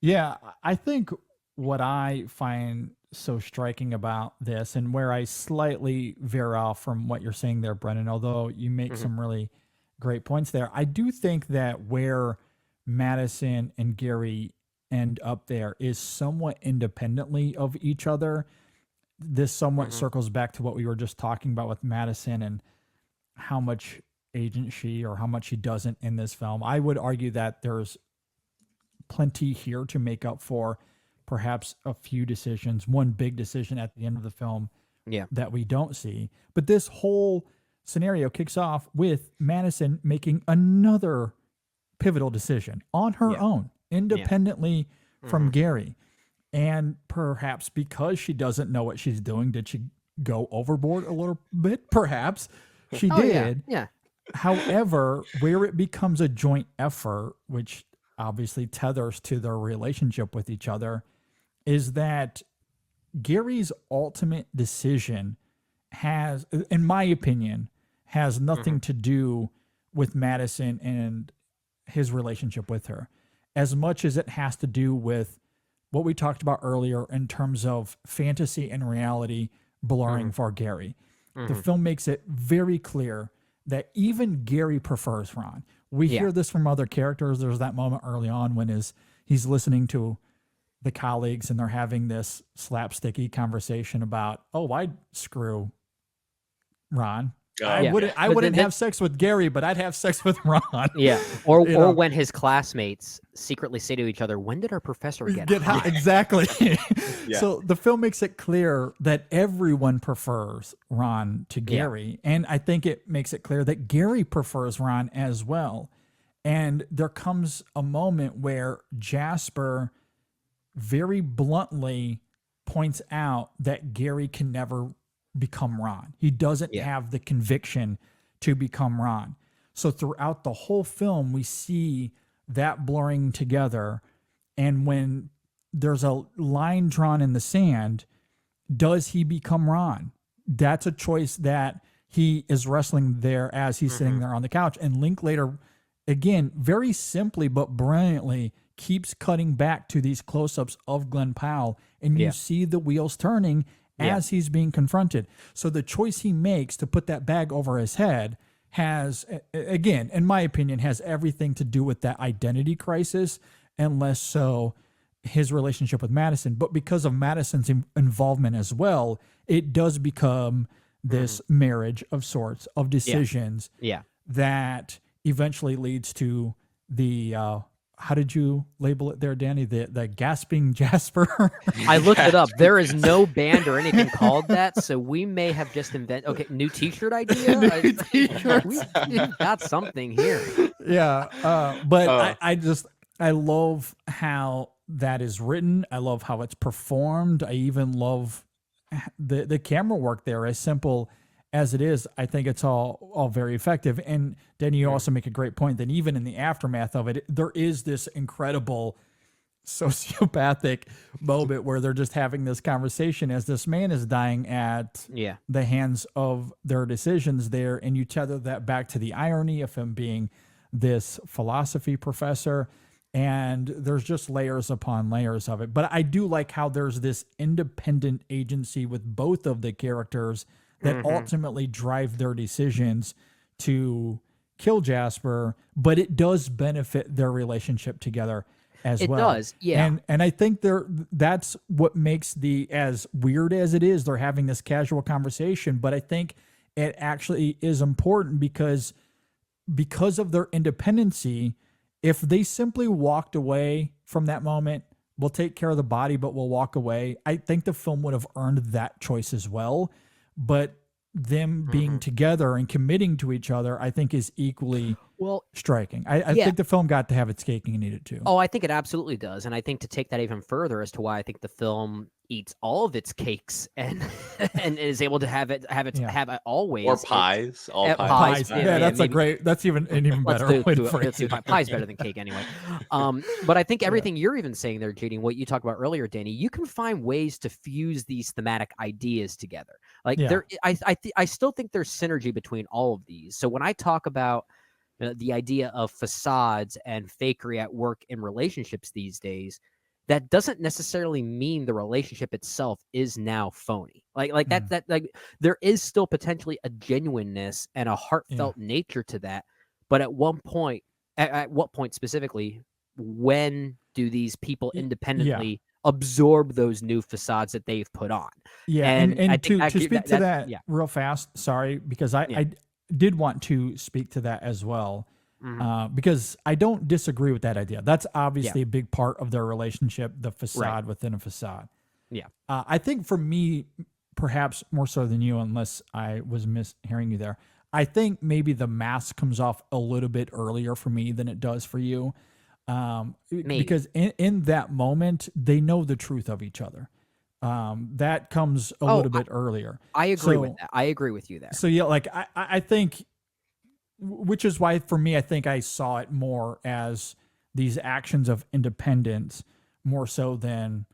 Yeah, I think what I find so striking about this, and where I slightly veer off from what you're saying there, Brennan, although you make some really great points there, I do think that where Madison and Gary end up there is somewhat independently of each other. This somewhat circles back to what we were just talking about with Madison and how much agency or how much she doesn't in this film. I would argue that there's plenty here to make up for perhaps a few decisions, one big decision at the end of the film that we don't see. But this whole scenario kicks off with Madison making another pivotal decision on her own, independently from Gary. And perhaps because she doesn't know what she's doing, did she go overboard a little bit? Perhaps she did. However, where it becomes a joint effort, which obviously tethers to their relationship with each other, is that Gary's ultimate decision has, in my opinion, has nothing to do with Madison and his relationship with her, as much as it has to do with what we talked about earlier in terms of fantasy and reality blurring for Gary. The film makes it very clear that even Gary prefers Ron. We hear this from other characters. There's that moment early on when he's listening to the colleagues and they're having this slapsticky conversation about, oh, I'd screw Ron. I wouldn't have sex with Gary, but I'd have sex with Ron. Yeah. Or when his classmates secretly say to each other, when did our professor get high? Exactly. So the film makes it clear that everyone prefers Ron to Gary. And I think it makes it clear that Gary prefers Ron as well. And there comes a moment where Jasper very bluntly points out that Gary can never become Ron. He doesn't have the conviction to become Ron. So throughout the whole film, we see that blurring together. And when there's a line drawn in the sand, does he become Ron? That's a choice that he is wrestling there as he's sitting there on the couch. And Linklater, again, very simply but brilliantly, keeps cutting back to these close-ups of Glenn Powell, and you see the wheels turning as he's being confronted. So the choice he makes to put that bag over his head has, again, in my opinion, has everything to do with that identity crisis, and less so his relationship with Madison. But because of Madison's involvement as well, it does become this marriage of sorts of decisions that eventually leads to the how did you label it there, Danny? The gasping Jasper? I looked it up. There is no band or anything called that, so we may have just invented. Okay, new T-shirt idea. We've got something here. Yeah, but I love how that is written. I love how it's performed. I even love the camera work there. As simple as it is, I think it's all very effective. And then you also make a great point that even in the aftermath of it, there is this incredible sociopathic moment where they're just having this conversation as this man is dying at the hands of their decisions there. And you tether that back to the irony of him being this philosophy professor. And there's just layers upon layers of it. But I do like how there's this independent agency with both of the characters that ultimately drive their decisions to kill Jasper, but it does benefit their relationship together as well. It does, yeah. And I think that's what makes as weird as it is, they're having this casual conversation, but I think it actually is important because of their independency. If they simply walked away from that moment, we'll take care of the body, but we'll walk away, I think the film would have earned that choice as well. But them being together and committing to each other, I think, is equally striking. I think the film got to have its cake and it needed to. Oh, I think it absolutely does. And I think to take that even further as to why I think the film eats all of its cakes and is able to have it always, or pies, pies. Yeah, that's that's an even better way to phrase it. Pie's better than cake anyway. But I think everything you're even saying there, JD, and what you talked about earlier, Danny, you can find ways to fuse these thematic ideas together. Like I still think there's synergy between all of these. So when I talk about the idea of facades and fakery at work in relationships these days, that doesn't necessarily mean the relationship itself is now phony. Like there is still potentially a genuineness and a heartfelt nature to that. But at what point specifically, when do these people independently absorb those new facades that they've put on? Yeah, and to speak to that real fast, sorry, because I did want to speak to that as well. Because I don't disagree with that idea. That's obviously a big part of their relationship, the facade within a facade. Yeah. I think for me, perhaps more so than you, unless I was mishearing you there, I think maybe the mask comes off a little bit earlier for me than it does for you. Because in that moment, they know the truth of each other. That comes a little bit earlier. I agree with that. I agree with you there. So I think, which is why for me, I think I saw it more as these actions of independence more so than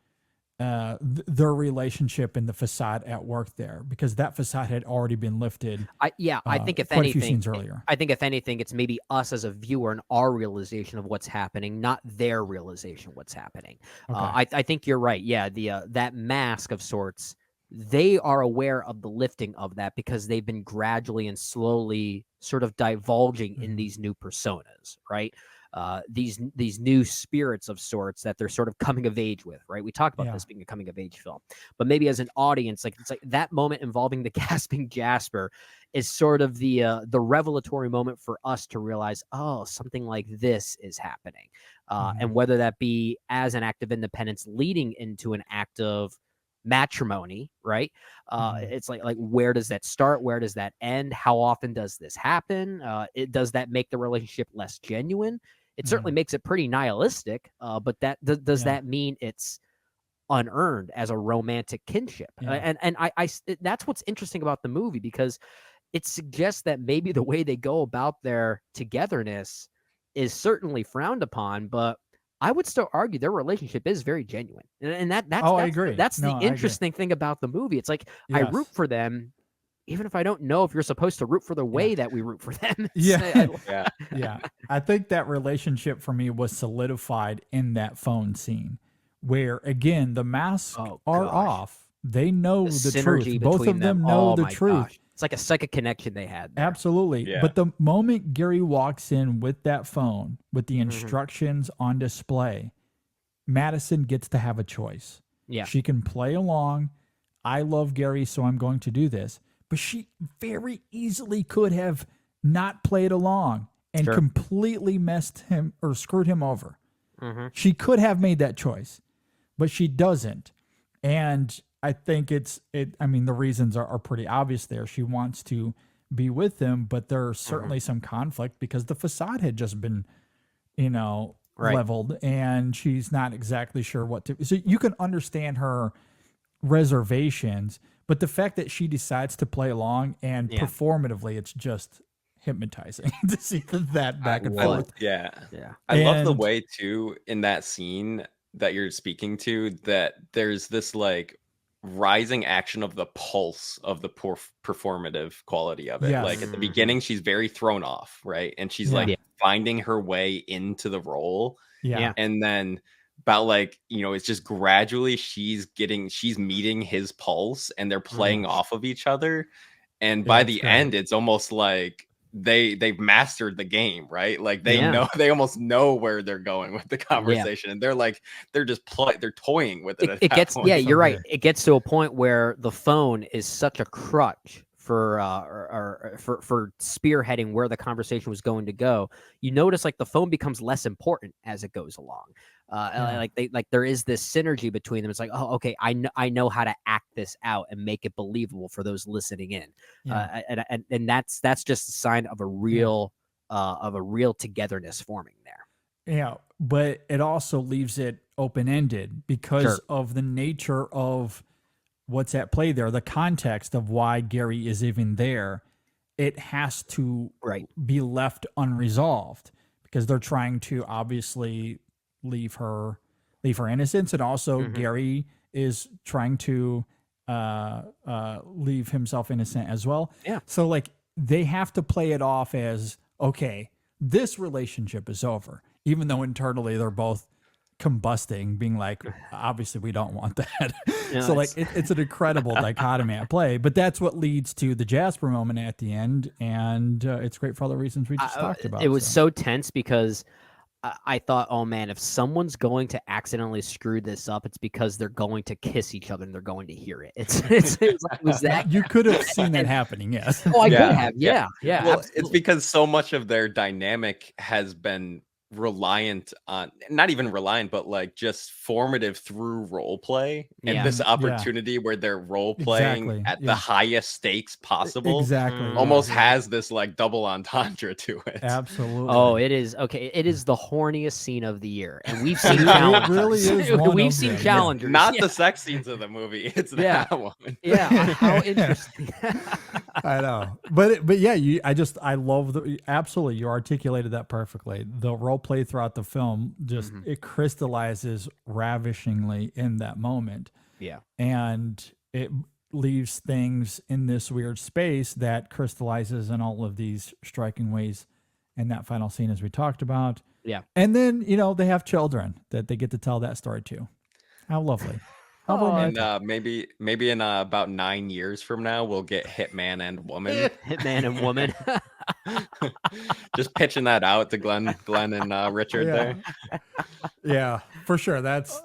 their relationship and the facade at work there, because that facade had already been lifted. I think if quite a few anything, scenes earlier. I think if anything, it's maybe us as a viewer and our realization of what's happening, not their realization of what's happening. Okay. I think you're right. Yeah, that mask of sorts, they are aware of the lifting of that because they've been gradually and slowly sort of divulging in these new personas, right? These new spirits of sorts that they're sort of coming of age with, right? We talk about this being a coming of age film, but maybe as an audience, like it's like that moment involving the gasping Jasper is sort of the revelatory moment for us to realize, oh, something like this is happening, and whether that be as an act of independence leading into an act of matrimony, right? It's like where does that start? Where does that end? How often does this happen? Does that make the relationship less genuine? It certainly makes it pretty nihilistic, but does that mean it's unearned as a romantic kinship? And I that's what's interesting about the movie, because it suggests that maybe the way they go about their togetherness is certainly frowned upon, but I would still argue their relationship is very genuine. And that's I agree. That's the interesting thing about the movie. It's like I root for them, even if I don't know if you're supposed to root for the way that we root for them. Yeah. I think that relationship for me was solidified in that phone scene where, again, the masks are off. They know the truth. Both of them know the truth. Gosh. It's like a psychic connection they had there. Absolutely. Yeah. But the moment Gary walks in with that phone, with the instructions on display, Madison gets to have a choice. Yeah. She can play along. I love Gary, so I'm going to do this. But she very easily could have not played along and completely messed him or screwed him over. She could have made that choice, but she doesn't. And I think I mean, the reasons are pretty obvious there. She wants to be with him, but there's certainly some conflict because the facade had just been, leveled, and she's not exactly sure what to. So you can understand her reservations, but the fact that she decides to play along and performatively, it's just hypnotizing to see that back and forth. I love the way too in that scene that you're speaking to, that there's this like rising action of the pulse of the performative quality of it. Like at the beginning, she's very thrown off, right? And she's like finding her way into the role. And then about like, it's just gradually she's meeting his pulse and they're playing off of each other. And by the end, it's almost like they've mastered the game, right? Like they almost know where they're going with the conversation, and they're just they're toying with it. It gets you're right. It gets to a point where the phone is such a crutch for spearheading where the conversation was going to go. You notice like the phone becomes less important as it goes along. Like there is this synergy between them. It's like, oh, okay, I know how to act this out and make it believable for those listening in. And that's just a sign of a real togetherness forming there. Yeah, but it also leaves it open-ended because of the nature of what's at play there, the context of why Gary is even there. It has to be left unresolved because they're trying to obviously leave her innocence, and also Gary is trying to leave himself innocent as well. So like they have to play it off as, okay, this relationship is over, even though internally they're both combusting, being like, obviously we don't want that. So like it's an incredible dichotomy at play, but that's what leads to the Jasper moment at the end, and it's great for all the reasons we just talked about. It was so tense because I thought, oh man, if someone's going to accidentally screw this up, it's because they're going to kiss each other and they're going to hear it. It was that you could have seen that happening, yes. Oh, I could have, yeah. Well, it's because so much of their dynamic has been reliant on, not even reliant, but like just formative through role play, and this opportunity where they're role playing at the highest stakes possible almost has this like double entendre to it. Absolutely. Oh, it is okay. It is the horniest scene of the year, and we've seen challengers. It really is. We've seen challengers, not the sex scenes of the movie. It's that one. How interesting. I know, but yeah, I love absolutely, you articulated that perfectly. The role play throughout the film just it crystallizes ravishingly in that moment. Yeah. And it leaves things in this weird space that crystallizes in all of these striking ways in that final scene, as we talked about. Yeah. And then, they have children that they get to tell that story to. How lovely. How romantic. And maybe in about 9 years from now, we'll get Hitman and Woman. Hitman and Woman. Just pitching that out to Glenn and Richard there. Yeah, for sure. That is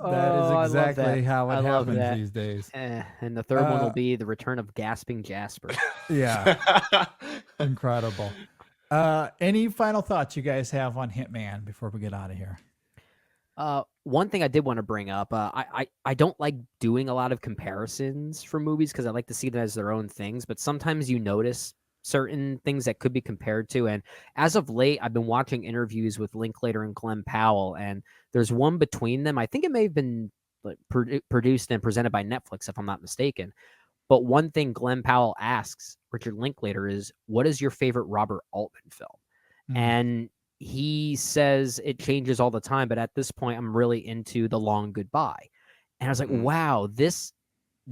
exactly how it happens these days. And the third one will be the return of Gasping Jasper. Yeah. Incredible. Any final thoughts you guys have on Hitman before we get out of here? One thing I did want to bring up, I don't like doing a lot of comparisons for movies because I like to see them as their own things, but sometimes you notice certain things that could be compared to. And as of late, I've been watching interviews with Linklater and Glenn Powell, and there's one between them. I think it may have been produced and presented by Netflix, if I'm not mistaken. But one thing Glenn Powell asks Richard Linklater is, what is your favorite Robert Altman film? And he says it changes all the time, but at this point, I'm really into The Long Goodbye. And I was like, wow, there's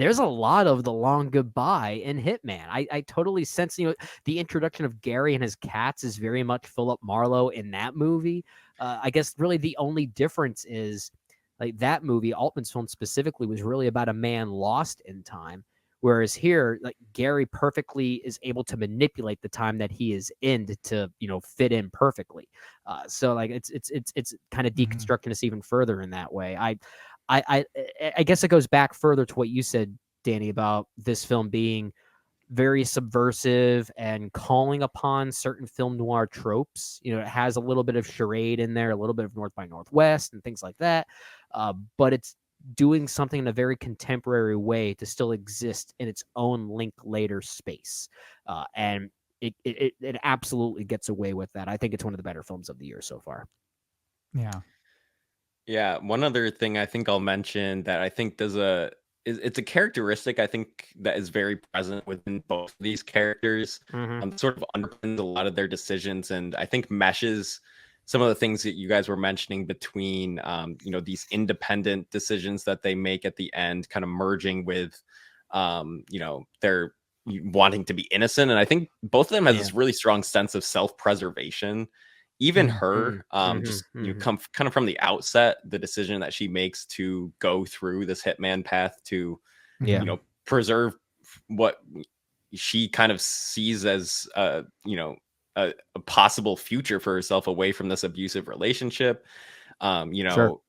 a lot of The Long Goodbye in Hitman. I totally sense, the introduction of Gary and his cats is very much Philip Marlowe in that movie. I guess really the only difference is like that movie, Altman's film specifically, was really about a man lost in time. Whereas here, like Gary perfectly is able to manipulate the time that he is in to fit in perfectly. So like it's kind of deconstructing us even further in that way. I guess it goes back further to what you said, Danny, about this film being very subversive and calling upon certain film noir tropes. It has a little bit of charade in there, a little bit of North by Northwest and things like that. But it's doing something in a very contemporary way to still exist in its own Linklater space. And it absolutely gets away with that. I think it's one of the better films of the year so far. Yeah. Yeah. One other thing I think I'll mention that I think it's a characteristic I think that is very present within both of these characters. Sort of underpins a lot of their decisions, and I think meshes some of the things that you guys were mentioning between, these independent decisions that they make at the end, kind of merging with, their wanting to be innocent. And I think both of them has this really strong sense of self-preservation. Even her, come kind of from the outset, the decision that she makes to go through this hitman path to, preserve what she kind of sees as, a possible future for herself away from this abusive relationship. Sure.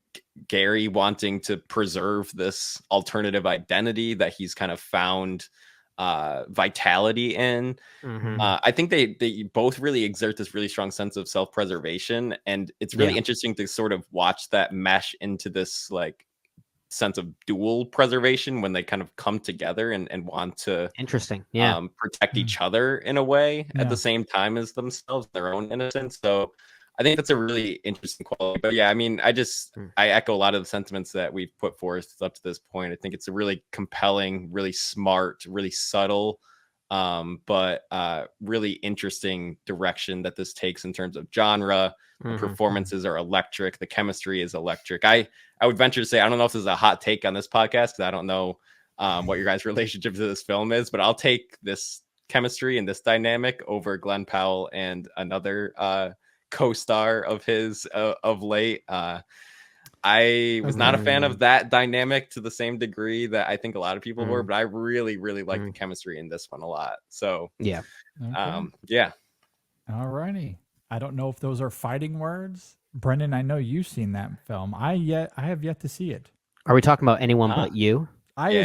Gary wanting to preserve this alternative identity that he's kind of found vitality in. I think they both really exert this really strong sense of self-preservation, and it's really interesting to sort of watch that mesh into this like sense of dual preservation when they kind of come together and want to protect each other in a way at the same time as themselves, their own innocence. So I think that's a really interesting quality. But yeah, I mean, I echo a lot of the sentiments that we've put forth up to this point. I think it's a really compelling, really smart, really subtle, but really interesting direction that this takes in terms of genre. The performances are electric. The chemistry is electric. I would venture to say, I don't know if this is a hot take on this podcast, because I don't know what your guys' relationship to this film is, but I'll take this chemistry and this dynamic over Glenn Powell and another co-star of his of late. I was not a fan of that dynamic to the same degree that I think a lot of people were, but I really, really like the chemistry in this one a lot. So yeah. All righty. I don't know if those are fighting words. Brendan, I know you've seen that film. I have yet to see it. Are we talking about Anyone But You? I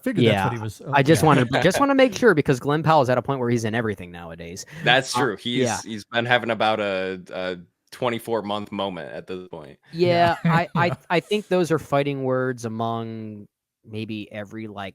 figured that's what he was. I just want to make sure, because Glenn Powell is at a point where he's in everything nowadays. That's true. He's been having about a 24-month moment at this point. Yeah, I think those are fighting words among maybe every like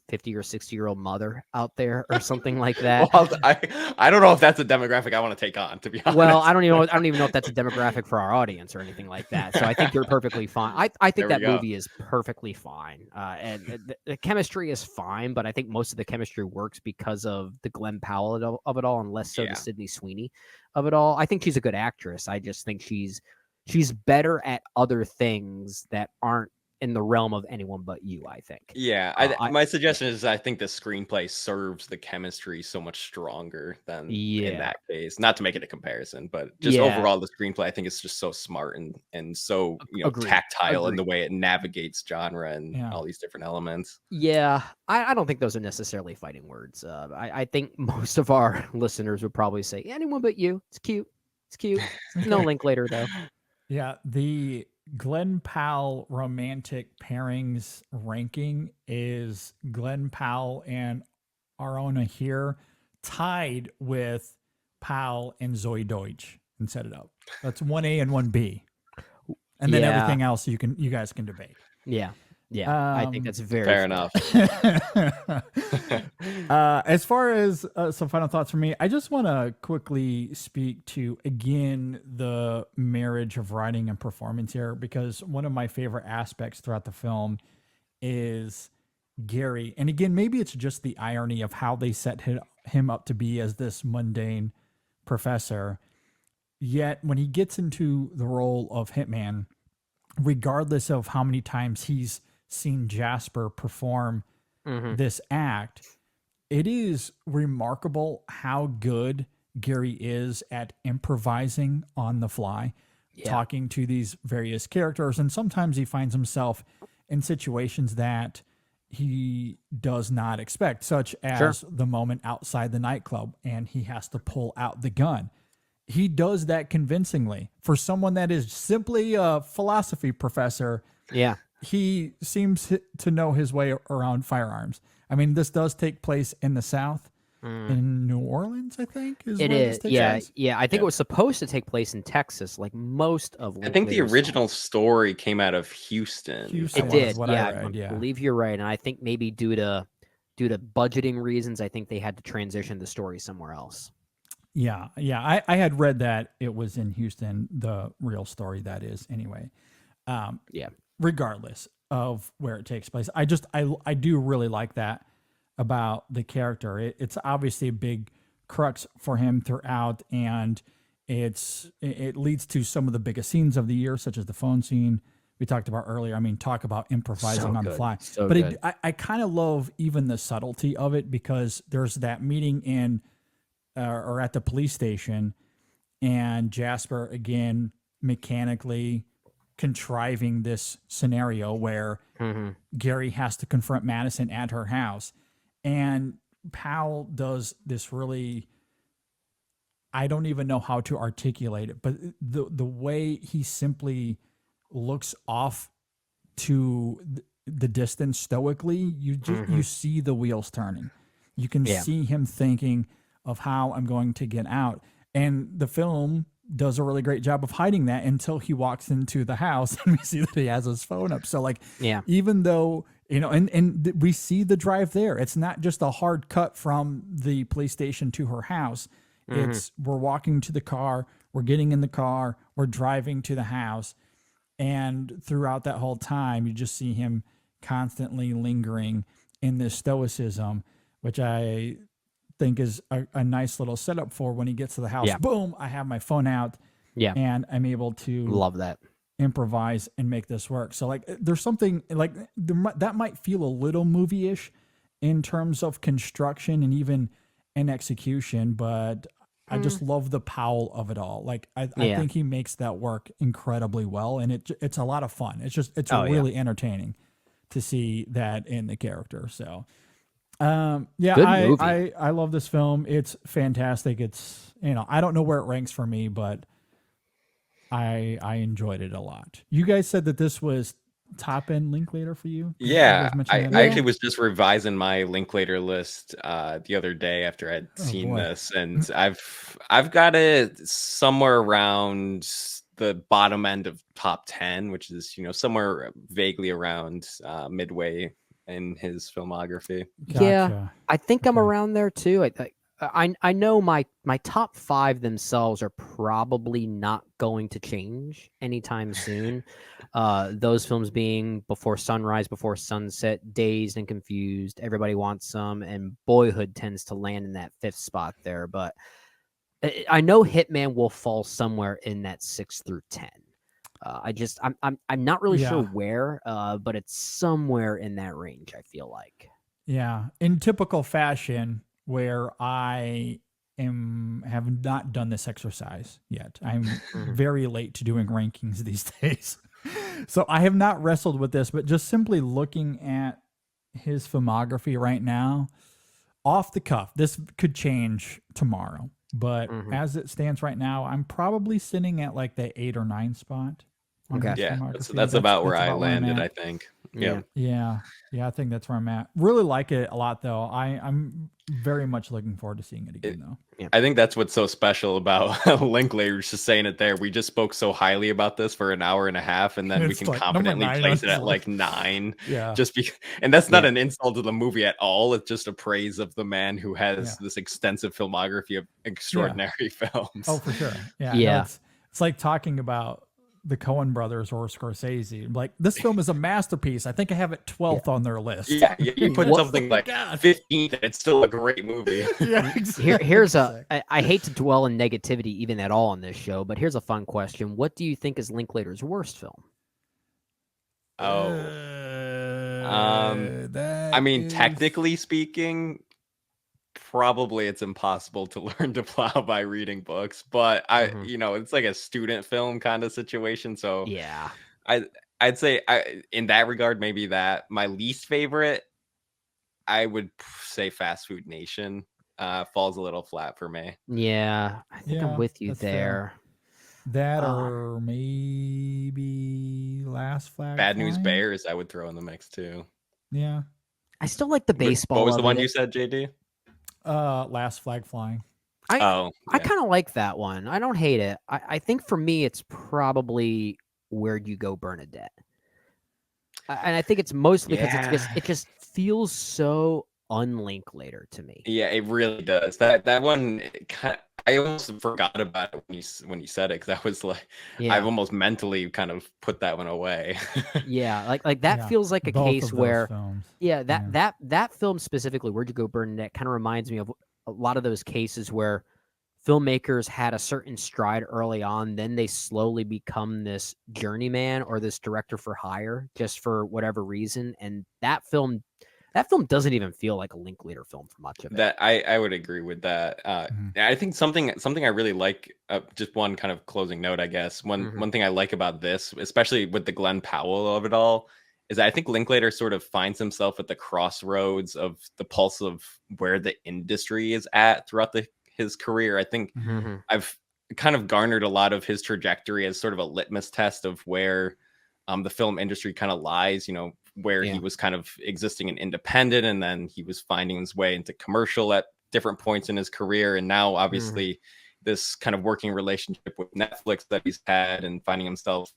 50 or 60-year-old mother out there or something like that. Well, I don't know if that's a demographic I want to take on, to be honest. Well, I don't even know if that's a demographic for our audience or anything like that. So I think you're perfectly fine. I think that movie is perfectly fine. And the chemistry is fine, but I think most of the chemistry works because of the Glenn Powell of it all, and less so the Sydney Sweeney of it all. I think she's a good actress. I just think she's better at other things that aren't in the realm of Anyone But You, I think. Yeah, my suggestion is I think the screenplay serves the chemistry so much stronger than in that case. Not to make it a comparison, but just overall the screenplay I think is just so smart and so tactile in the way it navigates genre and all these different elements. Yeah, I don't think those are necessarily fighting words. I think most of our listeners would probably say Anyone But You. It's cute. It's cute. No Linklater though. Yeah, the Glenn Powell romantic pairings ranking is Glenn Powell and Arona here tied with Powell and Zoe Deutsch and set it up. That's 1A and 1B. And then everything else you guys can debate. Yeah. Yeah, I think that's very fair enough. As far as some final thoughts from me, I just want to quickly speak to, again, the marriage of writing and performance here, because one of my favorite aspects throughout the film is Gary. And again, maybe it's just the irony of how they set him up to be as this mundane professor. Yet when he gets into the role of hitman, regardless of how many times he's seen Jasper perform this act, it is remarkable how good Gary is at improvising on the fly, talking to these various characters. And sometimes he finds himself in situations that he does not expect, such as the moment outside the nightclub and he has to pull out the gun. He does that convincingly. For someone that is simply a philosophy professor, he seems to know his way around firearms. I mean, this does take place in the South, in New Orleans, I think. It is. Yeah. I think it was supposed to take place in Texas, like most of. I think the original story came out of Houston. It did. I believe you're right, and I think maybe due to budgeting reasons, I think they had to transition the story somewhere else. Yeah. I had read that it was in Houston, the real story that is, anyway. Regardless of where it takes place, I do really like that about the character. It's obviously a big crux for him throughout, and it leads to some of the biggest scenes of the year, such as the phone scene we talked about earlier. I mean, talk about improvising on the fly. But I kind of love even the subtlety of it, because there's that meeting in or at the police station, and Jasper again mechanically contriving this scenario where Gary has to confront Madison at her house, and Powell does this really, I don't even know how to articulate it, but the way he simply looks off to the distance stoically, you see the wheels turning. You can see him thinking of how I'm going to get out. And the film does a really great job of hiding that until he walks into the house and we see that he has his phone up. So like, even though, and we see the drive there, it's not just a hard cut from the police station to her house. It's, we're walking to the car, we're getting in the car, we're driving to the house. And throughout that whole time, you just see him constantly lingering in this stoicism, which I think is a nice little setup for when he gets to the house. Boom, I have my phone out, and I'm able to love that improvise and make this work. So like, there's something like that might feel a little movie-ish in terms of construction and even in execution, but I just love the Powell of it all. Like I think he makes that work incredibly well, and it's a lot of fun. It's really entertaining to see that in the character. So I love this film. It's fantastic. It's, I don't know where it ranks for me, but I enjoyed it a lot. You guys said that this was top end Linklater for you? Yeah, I actually was just revising my Linklater list the other day after I'd seen this, and I've got it somewhere around the bottom end of top 10, which is somewhere vaguely around midway in his filmography. Yeah, Gotcha. I think I'm Okay. around there too. I know my top 5 themselves are probably not going to change anytime soon. Those films being Before Sunrise, Before Sunset, Dazed and Confused, Everybody Wants Some, and Boyhood tends to land in that 5th spot there. But I know Hitman will fall somewhere in that 6 through 10. I'm not really sure Yeah. where, but it's somewhere in that range, I feel like. Yeah. In typical fashion, where I have not done this exercise yet. I'm very late to doing rankings these days. So I have not wrestled with this, but just simply looking at his filmography right now, off the cuff, this could change tomorrow. But as it stands right now, I'm probably sitting at like the 8 or 9 spot. Okay. Yeah, that's about where I landed, I think. Yeah. Yeah, I think that's where I'm at. Really like it a lot, though. I'm very much looking forward to seeing it again, though. I think that's what's so special about Linklater, just saying it there. We just spoke so highly about this for an hour and a half, and then we It's can like confidently number 9 place on it his at like list. 9. Yeah. Just because, and that's not an insult to the movie at all. It's just a praise of the man who has this extensive filmography of extraordinary films. Oh, for sure. Yeah. Yeah. No, it's like talking about the Coen brothers or Scorsese. Like, this film is a masterpiece. I think I have it 12th on their list. Yeah, you put something like 15th, and it's still a great movie. Yeah, exactly. Here's I hate to dwell in negativity even at all on this show, but here's a fun question. What do you think is Linklater's worst film? I mean, technically speaking, probably it's impossible to learn to plow by reading books, but it's like a student film kind of situation. So yeah, I'd say in that regard, maybe that. My least favorite, I would say Fast Food Nation, falls a little flat for me. Yeah, I think I'm with you there. Fair. That or maybe Last Flag Bad News Flying? Bears, I would throw in the mix too. Yeah. I still like the baseball. What was the one you said, JD? Last Flag Flying. I kind of like that one. I don't hate it. I think for me, it's probably Where'd You Go, Bernadette? And I think it's mostly because it just feels so unlinklater to me. Yeah, it really does. That one, I almost forgot about it when you said it, because I was like, I've almost mentally kind of put that one away. Yeah, like that feels like a Both case of those where, films. that film specifically, Where'd You Go, Bernadette, kind of reminds me of a lot of those cases where filmmakers had a certain stride early on, then they slowly become this journeyman or this director for hire just for whatever reason, and that film doesn't even feel like a Linklater film for much of it. That I would agree with that. I think something I really like, just one kind of closing note, I guess. One thing I like about this, especially with the Glenn Powell of it all, is that I think Linklater sort of finds himself at the crossroads of the pulse of where the industry is at throughout his career. I think I've kind of garnered a lot of his trajectory as sort of a litmus test of where the film industry kind of lies, where he was kind of existing in independent, and then he was finding his way into commercial at different points in his career. And now obviously this kind of working relationship with Netflix that he's had, and finding himself,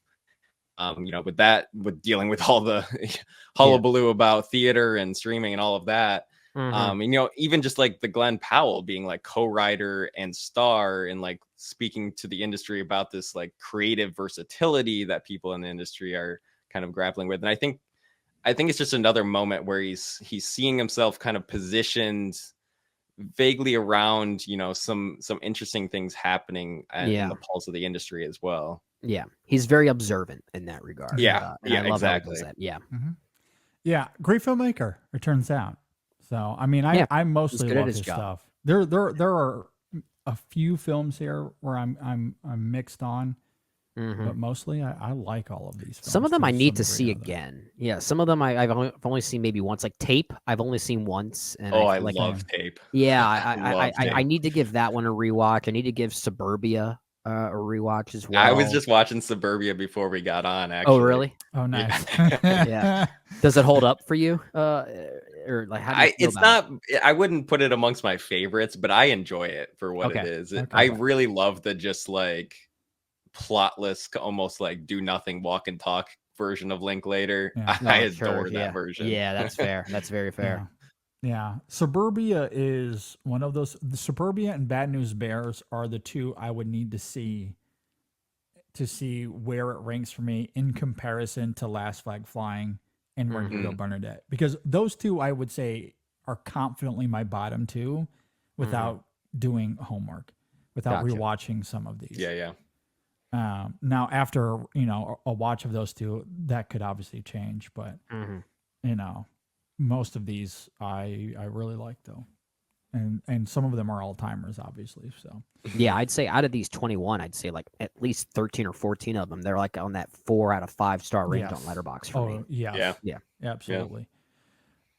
with dealing with all the hullabaloo about theater and streaming and all of that. Even just like the Glenn Powell being like co-writer and star, and like speaking to the industry about this like creative versatility that people in the industry are kind of grappling with. And I think it's just another moment where he's seeing himself kind of positioned vaguely around, some interesting things happening in the pulse of the industry as well. Yeah, he's very observant in that regard. Yeah, I love exactly. How he does that. Yeah. Yeah, great filmmaker, it turns out. So, I mean, I mostly love his stuff. There are a few films here where I'm mixed on, but mostly I like all of these films. Some of them I need to see again. Yeah, some of them I've only seen maybe once. Like Tape, I've only seen once. And I love Tape. Yeah, I need to give that one a rewatch. I need to give Suburbia a rewatch as well. I was just watching Suburbia before we got on, actually. Oh, really? Oh, nice. Yeah. Does it hold up for you? Or like, how do you feel about it? I wouldn't put it amongst my favorites, but I enjoy it for what it is. I really love the just like plotless, almost like do nothing, walk and talk version of Linklater. Yeah. I adore that version. Yeah, that's fair. That's very fair. Yeah. Suburbia is one of those. The Suburbia and Bad News Bears are the two I would need to see where it ranks for me in comparison to Last Flag Flying and Where to Go Bernadette. Because those two I would say are confidently my bottom two without doing homework, without rewatching some of these. Yeah. Now after, a watch of those two, that could obviously change, but most of these I really like though. And some of them are all timers, obviously. So yeah, I'd say out of these 21, I'd say like at least 13 or 14 of them, they're like on that 4 out of 5 star range on Letterboxd for me. Yeah, absolutely.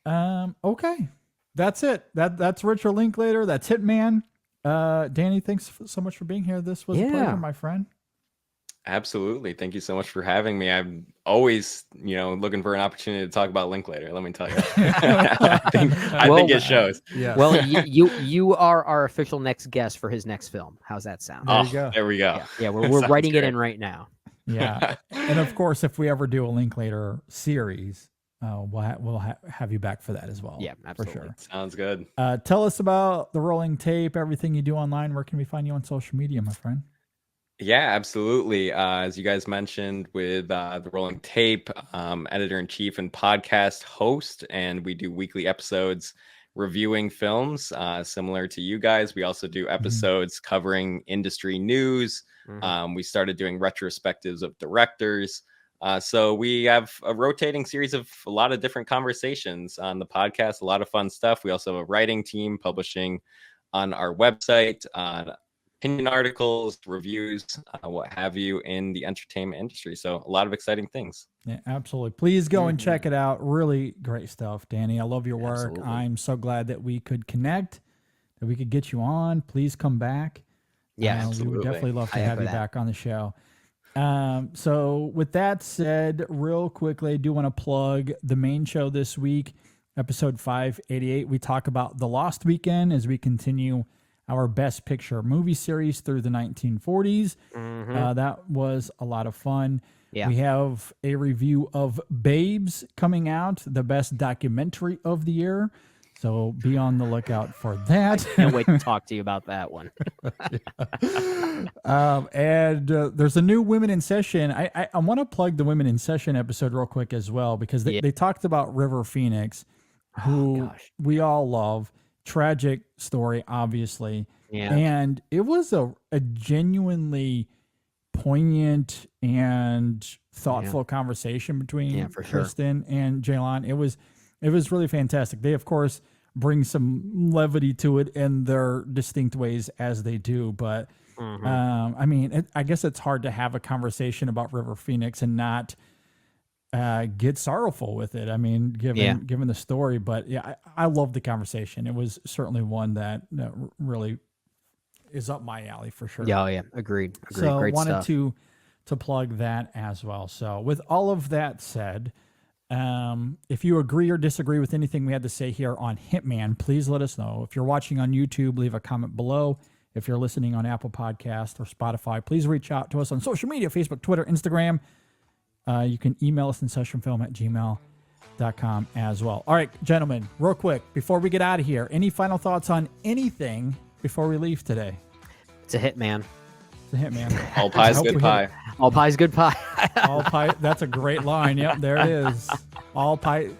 Yeah. Okay, that's it. That's Richard Linklater. That's Hitman. Danny, thanks so much for being here. This was a pleasure, my friend. Absolutely. Thank you so much for having me. I'm always, looking for an opportunity to talk about Linklater. Let me tell you. I think it shows. Yeah. Well, you are our official next guest for his next film. How's that sound? There you go. There we go. Yeah, we're writing it in right now. Yeah. And of course, if we ever do a Linklater series, we'll have you back for that as well. Yeah, absolutely. For sure. Sounds good. Tell us about the rolling tape, everything you do online. Where can we find you on social media, my friend? Yeah, absolutely. As you guys mentioned with the Rolling Tape, editor-in-chief and podcast host, and we do weekly episodes reviewing films similar to you guys. We also do episodes covering industry news. We started doing retrospectives of directors. So we have a rotating series of a lot of different conversations on the podcast, a lot of fun stuff. We also have a writing team publishing on our website, opinion articles, reviews, what have you in the entertainment industry. So a lot of exciting things. Yeah, absolutely. Please go and check it out. Really great stuff, Danny. I love your work. Absolutely. I'm so glad that we could connect, that we could get you on. Please come back. Yeah, We absolutely. would definitely love to I have echo you that. back on the show. So with that said, real quickly, I do want to plug the main show this week, episode 588. We talk about The Lost Weekend as we continue our Best Picture movie series through the 1940s. That was a lot of fun. Yeah. We have a review of Babes coming out, the best documentary of the year. So be on the lookout for that. Can't wait to talk to you about that one. And there's a new Women in Session. I want to plug the Women in Session episode real quick as well, because they talked about River Phoenix, who we all love. Tragic story, obviously. Yeah. And it was a genuinely poignant and thoughtful conversation between for sure. Kristen and Jaylon. It was really fantastic. They, of course, bring some levity to it in their distinct ways as they do. But I mean, I guess it's hard to have a conversation about River Phoenix and not get sorrowful with it. I mean, given the story, but yeah, I love the conversation. It was certainly one that really is up my alley for sure. Yeah, agreed. So Great wanted stuff. to plug that as well. So with all of that said, if you agree or disagree with anything we had to say here on Hitman, please let us know. If you're watching on YouTube, leave a comment below. If you're listening on Apple Podcast or Spotify, please reach out to us on social media, Facebook, Twitter, Instagram. You can email us in sessionfilm@gmail.com as well. All right, gentlemen, real quick, before we get out of here, any final thoughts on anything before we leave today? It's a hit, man. It's a hit, man. All pie's good pie. All pie's good pie. All pie. That's a great line. Yep, there it is. All pie.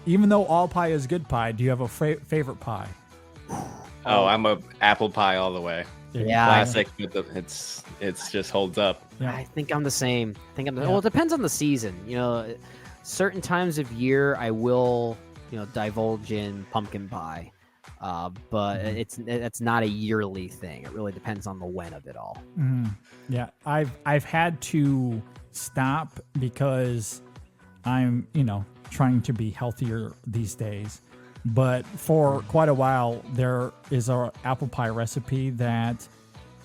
Even though all pie is good pie, do you have a favorite pie? Oh, I'm a apple pie all the way. Yeah. Classic. It's just holds up. Yeah. I think I'm the same. Well, it depends on the season. Certain times of year I will, divulge in pumpkin pie. But it's not a yearly thing. It really depends on the when of it all. Yeah, I've had to stop because I'm, trying to be healthier these days. But for quite a while, there is a apple pie recipe that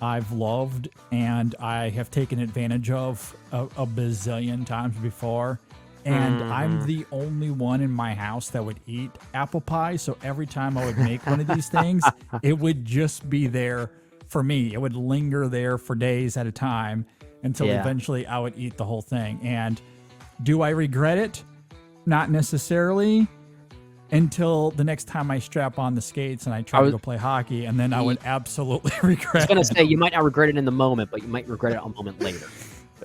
I've loved and I have taken advantage of a bazillion times before. And I'm the only one in my house that would eat apple pie. So every time I would make one of these things, it would just be there for me. It would linger there for days at a time until eventually I would eat the whole thing. And Do I regret it? Not necessarily, until the next time I strap on the skates and I try to go play hockey, and then I would absolutely regret it. I was going to say, you might not regret it in the moment, but you might regret it a moment later.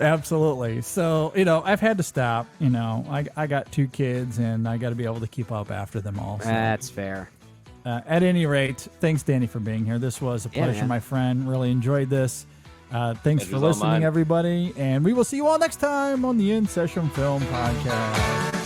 Absolutely. So, I've had to stop. I got 2 kids, and I got to be able to keep up after them all. So. That's fair. At any rate, thanks, Danny, for being here. This was a pleasure, my friend. Really enjoyed this. Thanks for listening, everybody. And we will see you all next time on the In Session Film Podcast.